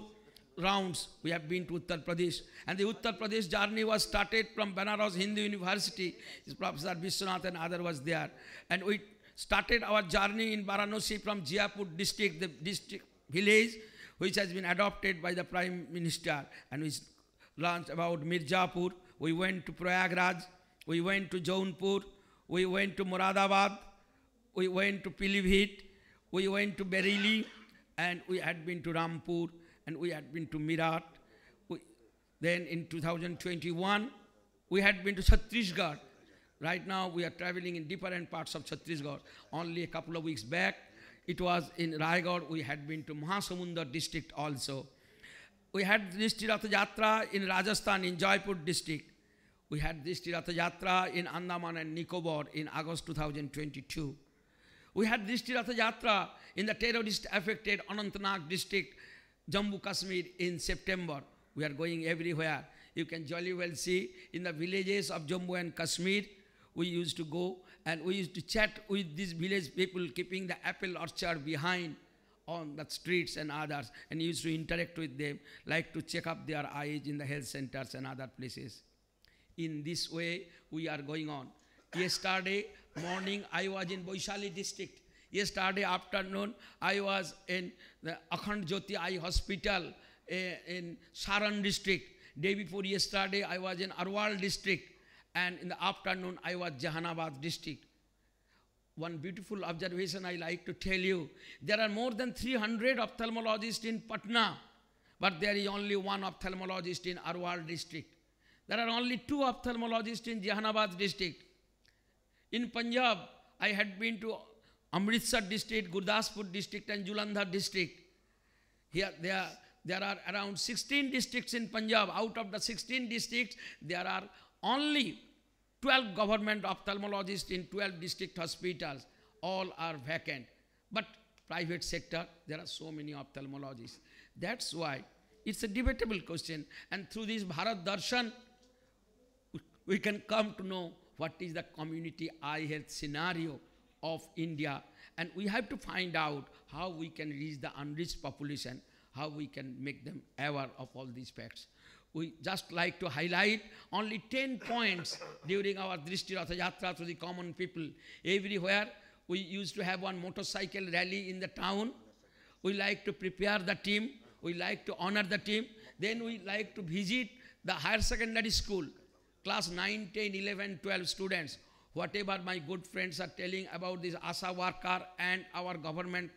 rounds, we have been to Uttar Pradesh. And the Uttar Pradesh journey was started from Banaras Hindu University. His Professor Vishwanath and other was there. And we started our journey in Varanasi from Jaipur district, the district village, which has been adopted by the Prime Minister. And we learned about Mirzapur. We went to Prayagraj. We went to Jaunpur. We went to Moradabad. We went to Pilibhit. We went to Bareilly. And we had been to Rampur. And we had been to Meerut. Then in 2021, we had been to Chhattisgarh. Right now, we are traveling in different parts of Chhattisgarh. Only a couple of weeks back, it was in Raigad. We had been to Mahasamundar district also. We had Drishti Rath Yatra in Rajasthan, in Jaipur district. We had Drishti Rath Yatra in Andaman and Nicobar in August 2022. We had Drishti Rath Yatra in the terrorist-affected Anantnag district, Jammu Kashmir, in September. We are going everywhere. You can jolly well see in the villages of Jammu and Kashmir, we used to go And we used to chat with these village people keeping the apple orchard behind on the streets and others, and used to interact with them, like to check up their eyes in the health centers and other places. In this way, we are going on. Yesterday morning, I was in Boishali district. Yesterday afternoon, I was in the Akhand Jyoti Eye Hospital in Saran district. Day before yesterday, I was in Arwal district. And in the afternoon, I was Jahanabad district. One beautiful observation I like to tell you. There are more than 300 ophthalmologists in Patna, but there is only one ophthalmologist in Arwal district. There are only 2 ophthalmologists in Jahanabad district. In Punjab, I had been to Amritsar district, Gurdaspur district and Jalandhar district. Here, there are around 16 districts in Punjab. Out of the 16 districts, there are only 12 government ophthalmologists in 12 district hospitals. All are vacant. But private sector, there are so many ophthalmologists. That's why it's a debatable question. And through this Bharat Darshan, we can come to know what is the community eye health scenario of India. And we have to find out how we can reach the unreached population, how we can make them aware of all these facts. We just like to highlight only 10 points during our Drishti Ratha Yatra to the common people. Everywhere, we used to have one motorcycle rally in the town. We like to prepare the team. We like to honor the team. Then we like to visit the higher secondary school, class 9, 10, 11, 12 students. Whatever my good friends are telling about this ASA worker and our government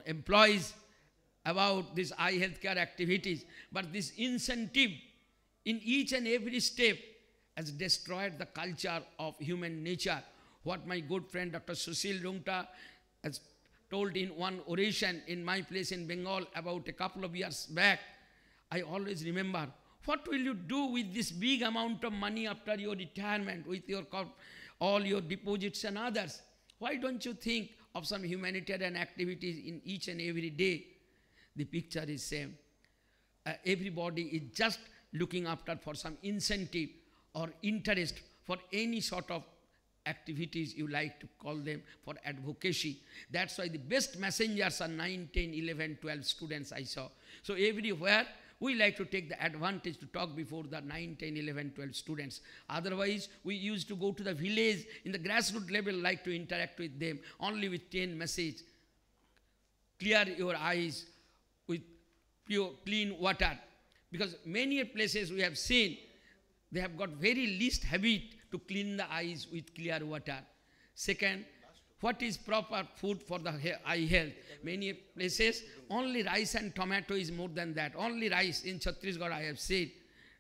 employees about this eye healthcare activities, but this incentive in each and every step has destroyed the culture of human nature. What my good friend Dr. Sushil Rungta has told in one oration in my place in Bengal about a couple of years back, I always remember, what will you do with this big amount of money after your retirement, with your all your deposits and others? Why don't you think of some humanitarian activities in each and every day? The picture is same. Everybody is just looking after for some incentive or interest for any sort of activities you like to call them, for advocacy. That's why the best messengers are 9, 10, 11, 12 students I saw. So everywhere we like to take the advantage to talk before the 9, 10, 11, 12 students. Otherwise, we used to go to the village in the grassroots level, like to interact with them only with 10 messages. Clear your eyes with pure, clean water. Because many places we have seen, they have got very least habit to clean the eyes with clear water. Second, what is proper food for the eye health? Many places, only rice and tomato is more than that. Only rice in Chhattisgarh I have seen,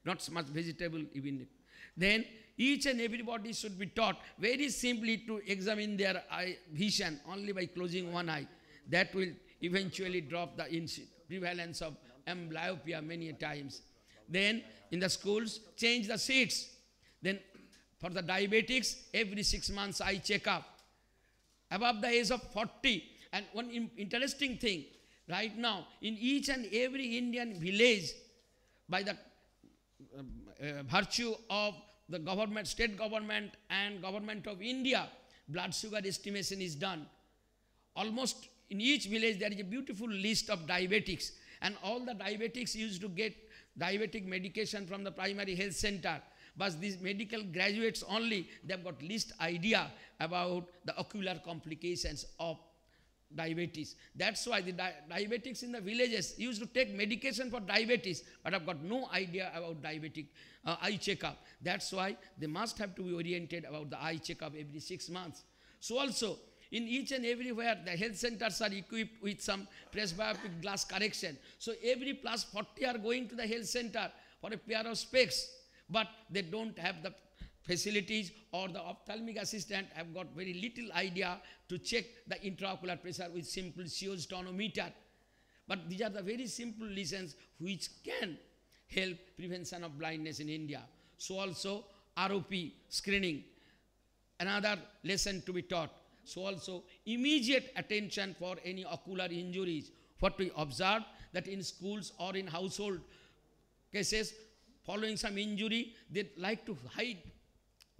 not so much vegetable even. Then each and everybody should be taught very simply to examine their eye vision only by closing one eye. That will eventually drop the prevalence of amblyopia many times. Then in the schools, change the seats. Then for the diabetics, every 6 months eye checkup. Above the age of 40. And one interesting thing, right now, in each and every Indian village, by the virtue of the government, state government and government of India, blood sugar estimation is done. Almost in each village there is a beautiful list of diabetics, and all the diabetics used to get diabetic medication from the primary health center. But these medical graduates only, they've got least idea about the ocular complications of diabetes. That's why the diabetics in the villages used to take medication for diabetes, but have got no idea about diabetic eye checkup. That's why they must have to be oriented about the eye checkup every 6 months. So also, in each and everywhere, the health centers are equipped with some presbyopic glass correction. So every plus 40 are going to the health center for a pair of specs, but they don't have the facilities, or the ophthalmic assistant have got very little idea to check the intraocular pressure with simple Sears tonometer. But these are the very simple lessons which can help prevention of blindness in India. So also ROP screening, another lesson to be taught. So also immediate attention for any ocular injuries. What we observe that in schools or in household cases, following some injury, they like to hide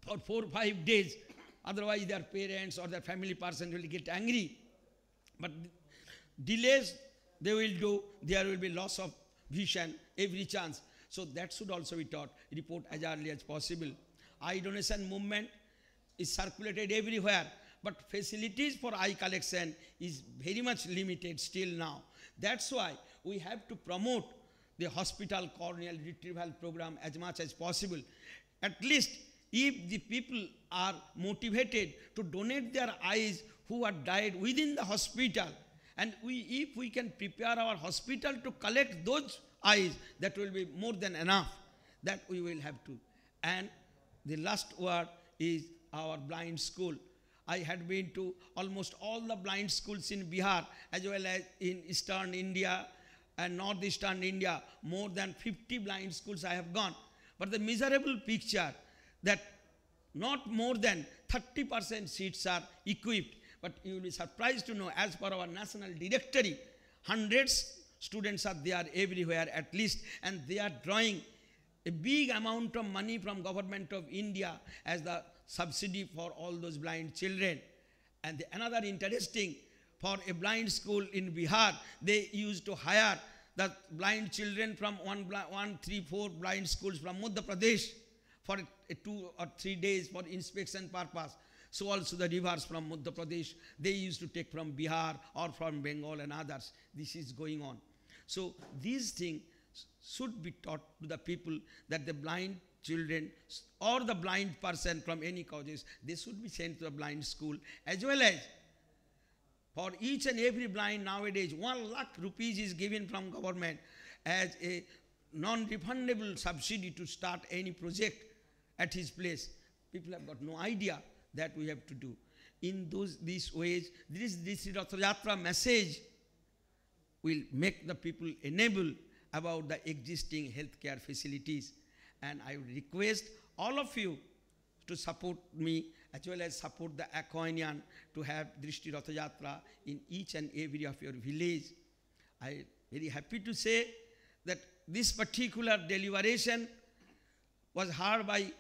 for 4 or 5 days Otherwise, their parents or their family person will get angry. But delays they will do, there will be loss of vision every chance. So that should also be taught, report as early as possible. Eye donation movement is circulated everywhere, but facilities for eye collection is very much limited still now. That's why we have to promote the hospital corneal retrieval program as much as possible. At least if the people are motivated to donate their eyes who are died within the hospital, and if we can prepare our hospital to collect those eyes, that will be more than enough. That we will have to. And the last word is our blind school. I had been to almost all the blind schools in Bihar as well as in eastern India and northeastern India. More than 50 blind schools I have gone. But the miserable picture that not more than 30% seats are equipped. But you will be surprised to know, as per our national directory, hundreds students are there everywhere at least, and they are drawing a big amount of money from government of India as the subsidy for all those blind children. And another interesting, for a blind school in Bihar, they used to hire the blind children from 4 blind schools from Madhya Pradesh for 2 or 3 days for inspection purpose. So also the rivers from Madhya Pradesh, they used to take from Bihar or from Bengal and others. This is going on. So these things should be taught to the people, that the blind children or the blind person from any causes, they should be sent to a blind school, as well as for each and every blind nowadays, 1 lakh rupees is given from government as a non-refundable subsidy to start any project at his place. People have got no idea that we have to do. In these ways, this Rath Yatra message will make the people enable about the existing healthcare facilities. And I would request all of you to support me as well as support the Acoinian to have Drishti Rath Yatra in each and every of your village. I am very happy to say that this particular deliberation was heard by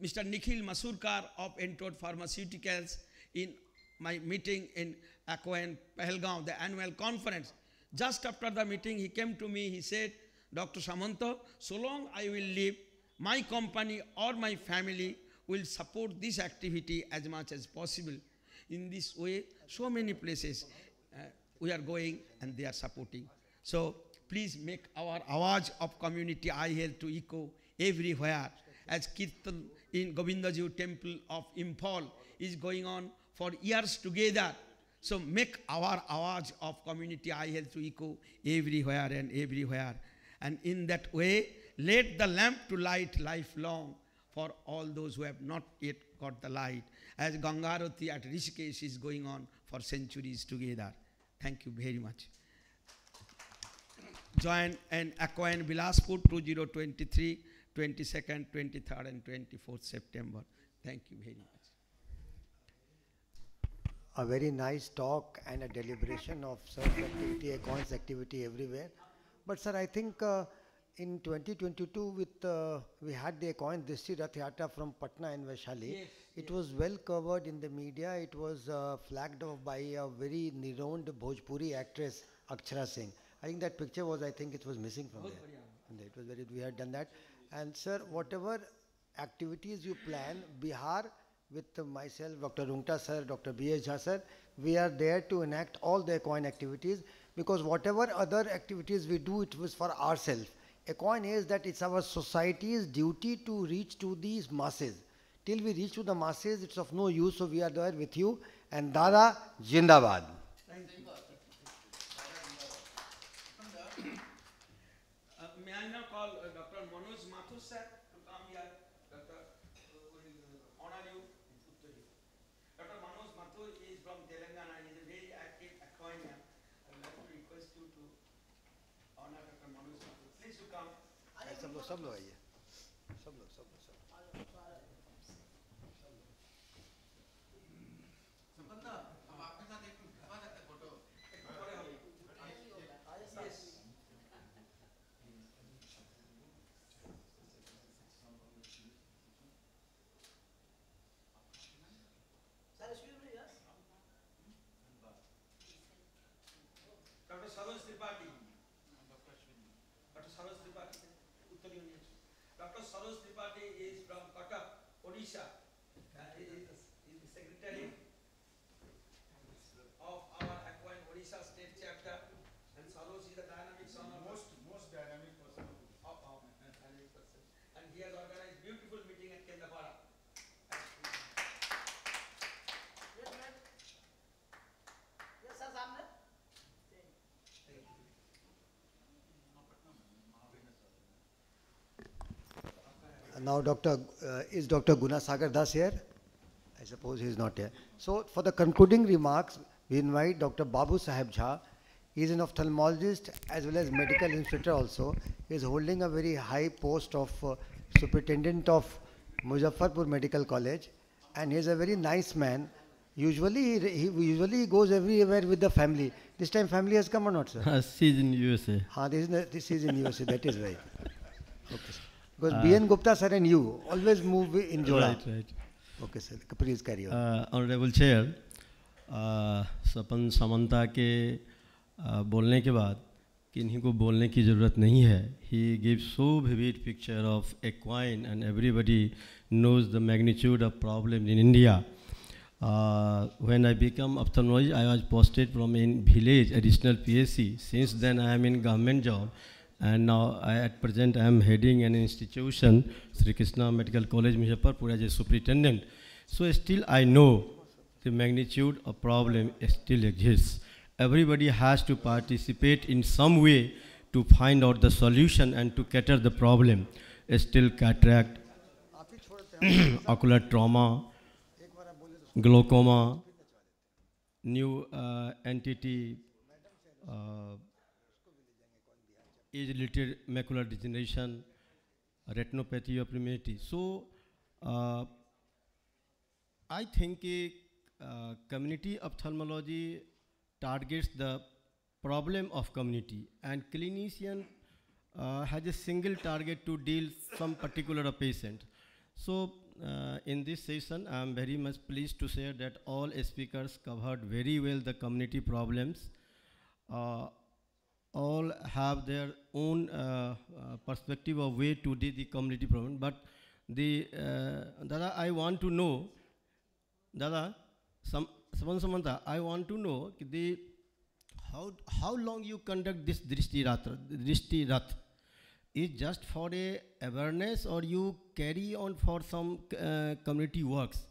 Mr. Nikhil Masurkar of Entoad Pharmaceuticals in my meeting in Acoin, Pahalgaon, the annual conference. Just after the meeting, he came to me, he said, Dr. Samanta, so long I will live, my company or my family will support this activity as much as possible. In this way, so many places we are going and they are supporting. So please make our awaj of community eye health to echo everywhere. As Kirtan in Govindaji temple of Imphal is going on for years together. So make our awaj of community eye health to echo everywhere and everywhere. And in that way, let the lamp to light lifelong for all those who have not yet got the light. As Gangarati at Rishikesh is going on for centuries together. Thank you very much. Join in Acoin Bilaspur 2023, 22nd, 23rd and 24th September. Thank you very much. A very nice talk and a deliberation of such activity, Acoin's activity everywhere. But sir, I think in 2022 we had the Acoin Drishti Rath Yatra from Patna and Vaishali. Yes, it was well covered in the media. It was flagged off by a very renowned Bhojpuri actress, Akshara Singh. I think that picture was, I think it was missing from there. And it was very, we had done that. And sir, whatever activities you plan, Bihar, with myself, Dr. Rungta sir, Dr. B.S. Jha sir, we are there to enact all the Acoin activities, because whatever other activities we do, it was for ourselves. Acoin is that it's our society's duty to reach to these masses. Till we reach to the masses, it's of no use, so we are there with you. And Dada, Jindabad. Thank you. May I now call Dr. Manoj Mathur sir to come here. Dr. will honor you. Dr. Manoj Mathur is from Telangana. He is a very active Acoinian. I would like to request you to honor Dr. Manoj Mathur. Please you come. सब लोग आइए सब लोग Tripathi. Dr. Saroj Tripathi. Uttar Union. Dr. Saroj Tripathi is from Cuttack, Odisha. He is the secretary of our Acoin Odisha state chapter. And Saroj is the dynamic son of Most dynamic person. and he has organized beautiful meeting at Kendapara. Now, is Dr. Gunasagar Das here? I suppose he is not here. So, for the concluding remarks, we invite Dr. Babu Saheb Jha. He is an ophthalmologist as well as medical inspector also. He is holding a very high post of superintendent of Muzaffarpur Medical College, and he is a very nice man. Usually, he usually goes everywhere with the family. This time, family has come or not, sir? She is in USA. This is in USA. That is right. Okay, sir. Because B.N. Gupta sir and you always move in Joda. Right. Okay, sir. Please carry on. Honorable Chair, सपन समन्ता के बोलने के बाद किन्हीं को बोलने की ज़रूरत नहीं है. He gives so vivid picture of Acoin and everybody knows the magnitude of problem in India. When I become ophthalmologist, I was posted from in village additional PSC. Since then I am in government job. And now, at present, I am heading an institution, Sri Krishna Medical College, Muzaffarpur, as a superintendent. So still I know the magnitude of problem still exists. Everybody has to participate in some way to find out the solution and to cater the problem. Still cataract, ocular trauma, glaucoma, new entity, age-related macular degeneration, retinopathy of prematurity. So, I think community ophthalmology targets the problem of community, and clinician has a single target to deal some particular patient. So, in this session, I am very much pleased to say that all speakers covered very well the community problems. All have their own perspective of way to deal the community problem. But Dada, I want to know, Dada, Samantha, I want to know how long you conduct this Drishti Rath. Is just for a awareness or you carry on for some community works?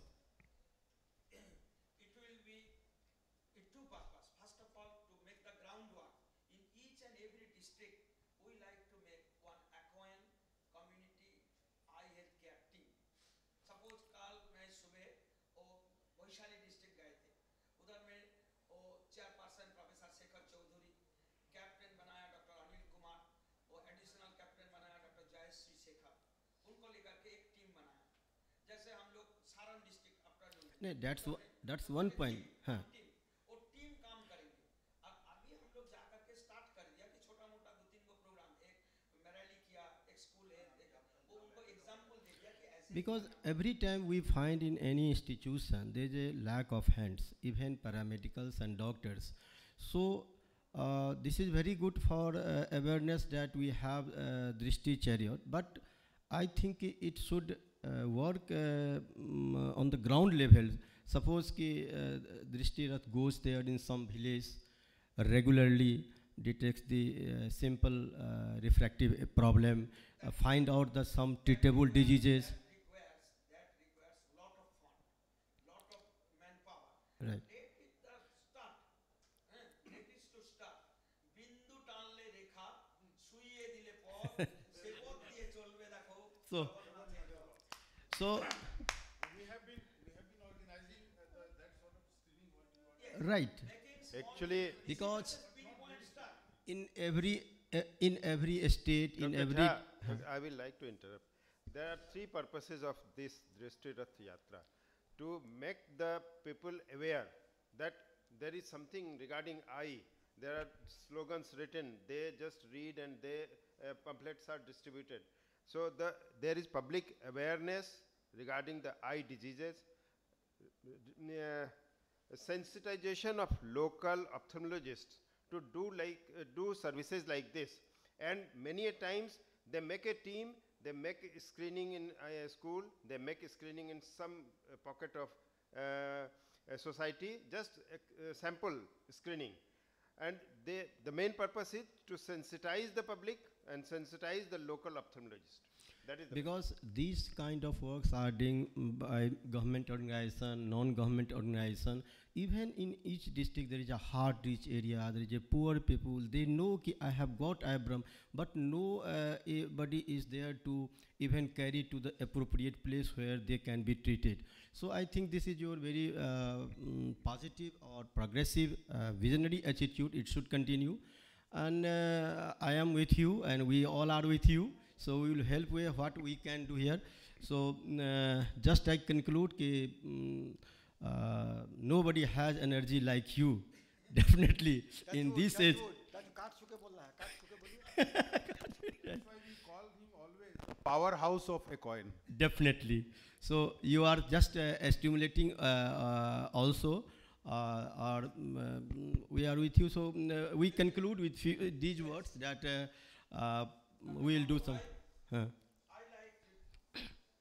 No, that's one point. Huh. Because every time we find in any institution, there is a lack of hands, even paramedicals and doctors. So this is very good for awareness that we have Drishti chariot, but I think it should work on the ground level. Suppose ki Drishti Rath goes there in some village, regularly detects the simple refractive problem, find out the some treatable diseases. That requires lot of fund, lot of manpower. Right. Let it start. Let it to start. Bindu tanle rekha, suiye dile pod, sepod diye cholbe dakho. So we have been organizing that sort of screening what you are. Right. Actually, Because in every state, in Dr. every Jha, I will like to interrupt. There are three purposes of this Drishti Rath Yatra. To make the people aware that there is something regarding eye. There are slogans written, they just read and pamphlets are distributed. So there is public awareness regarding the eye diseases, sensitization of local ophthalmologists to do services like this. And many a times they make a team, they make a screening in a school, they make a screening in some pocket of a society, just a sample screening. And the main purpose is to sensitize the public and sensitize the local ophthalmologist. That is because these kind of works are done by government organization, non-government organization. Even in each district there is a hard-reach area, there is a poor people. They know that I have got eyebrow, but nobody is there to even carry to the appropriate place where they can be treated. So I think this is your very positive or progressive visionary attitude. It should continue. And I am with you, and we all are with you. So we will help with what we can do here. So just I conclude that nobody has energy like you, definitely in this age. That's why we call him always powerhouse of Acoin. Definitely. So you are just stimulating also. We are with you. So we conclude with these words that we will do some. I like to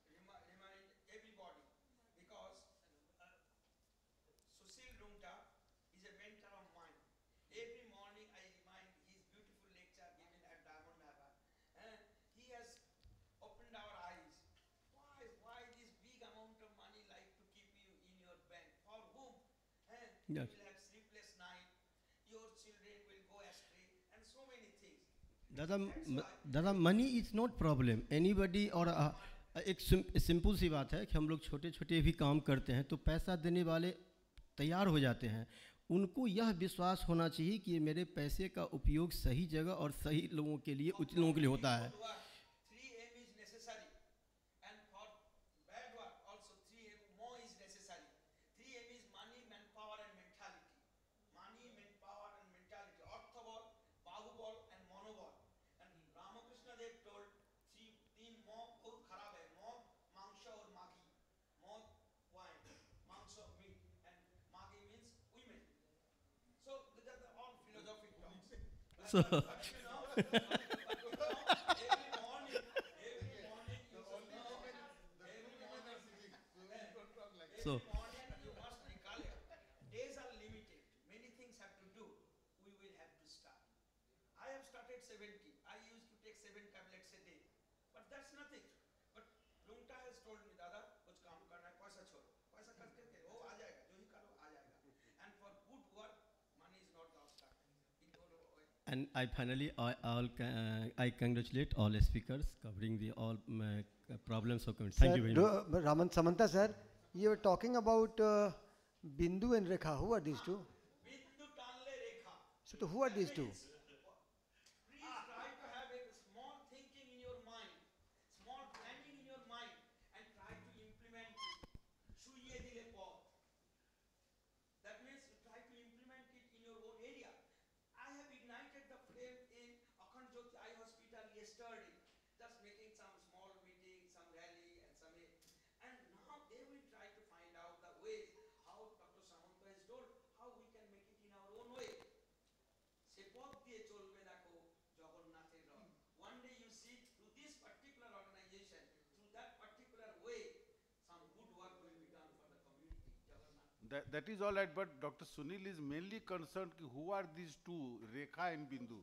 remind everybody, because Sushil Lungta is a mentor of mine. Every morning I remind his beautiful lecture given at Diamond Harbour. He has opened our eyes. Why this big amount of money like to keep you in your bank? For whom? You will have sleepless night, your children will go astray, and so many things. दादा money is not problem anybody और एक simple सी बात है कि हम लोग छोटे छोटे भी काम करते हैं तो पैसा देने वाले तैयार हो जाते हैं. उनको यह विश्वास होना चाहिए कि मेरे पैसे का उपयोग सही जगह और सही लोगों के लिए उचित लोगों के लिए होता है. 3M is necessary, and for bad work also 3M more is necessary. 3M is money, manpower and mentality. Money, manpower and mentality. Arthabal, Bahubal and Monobal. And Ramakrishna Dev told तीन मोह बहुत खराब है. मोह मांस और मागी. मोह wine, मांस और meat, and magi means women. So these are all philosophic terms. So every morning you so you must recollect. Days are limited. Many things have to do. We will have to start. I have started 70. I used to take 7 tablets a day. But that's nothing. But Lungta has told me, Dada, कुछ काम करना है, पैसा छोड़ो. पैसा खर्च करके वो आ जाएगा. जो ही करो आ जाएगा. And for good work, money is not the obstacle. and I finally I congratulate all speakers covering the all problems of community. Thank you very much. Raman Samanta sir, you were talking about Bindu and Rekha. Who are these two? Bindu Tanle Rekha. So who are these two? Please try to have a small thinking in your mind, small planning in your mind, and try to implement it. Shuye dile path. That means try to implement it in your own area. I have ignited the flame in Acoin Eye Hospital yesterday, just making some small meeting, some rally, and now they will try to find out the ways how Dr. Samanta has told how we can make it in our own way. One day you see through this particular organization, through that particular way, some good work will be done for the community. That is all right, but Dr. Sunil is mainly concerned who are these two, Rekha and Bindu.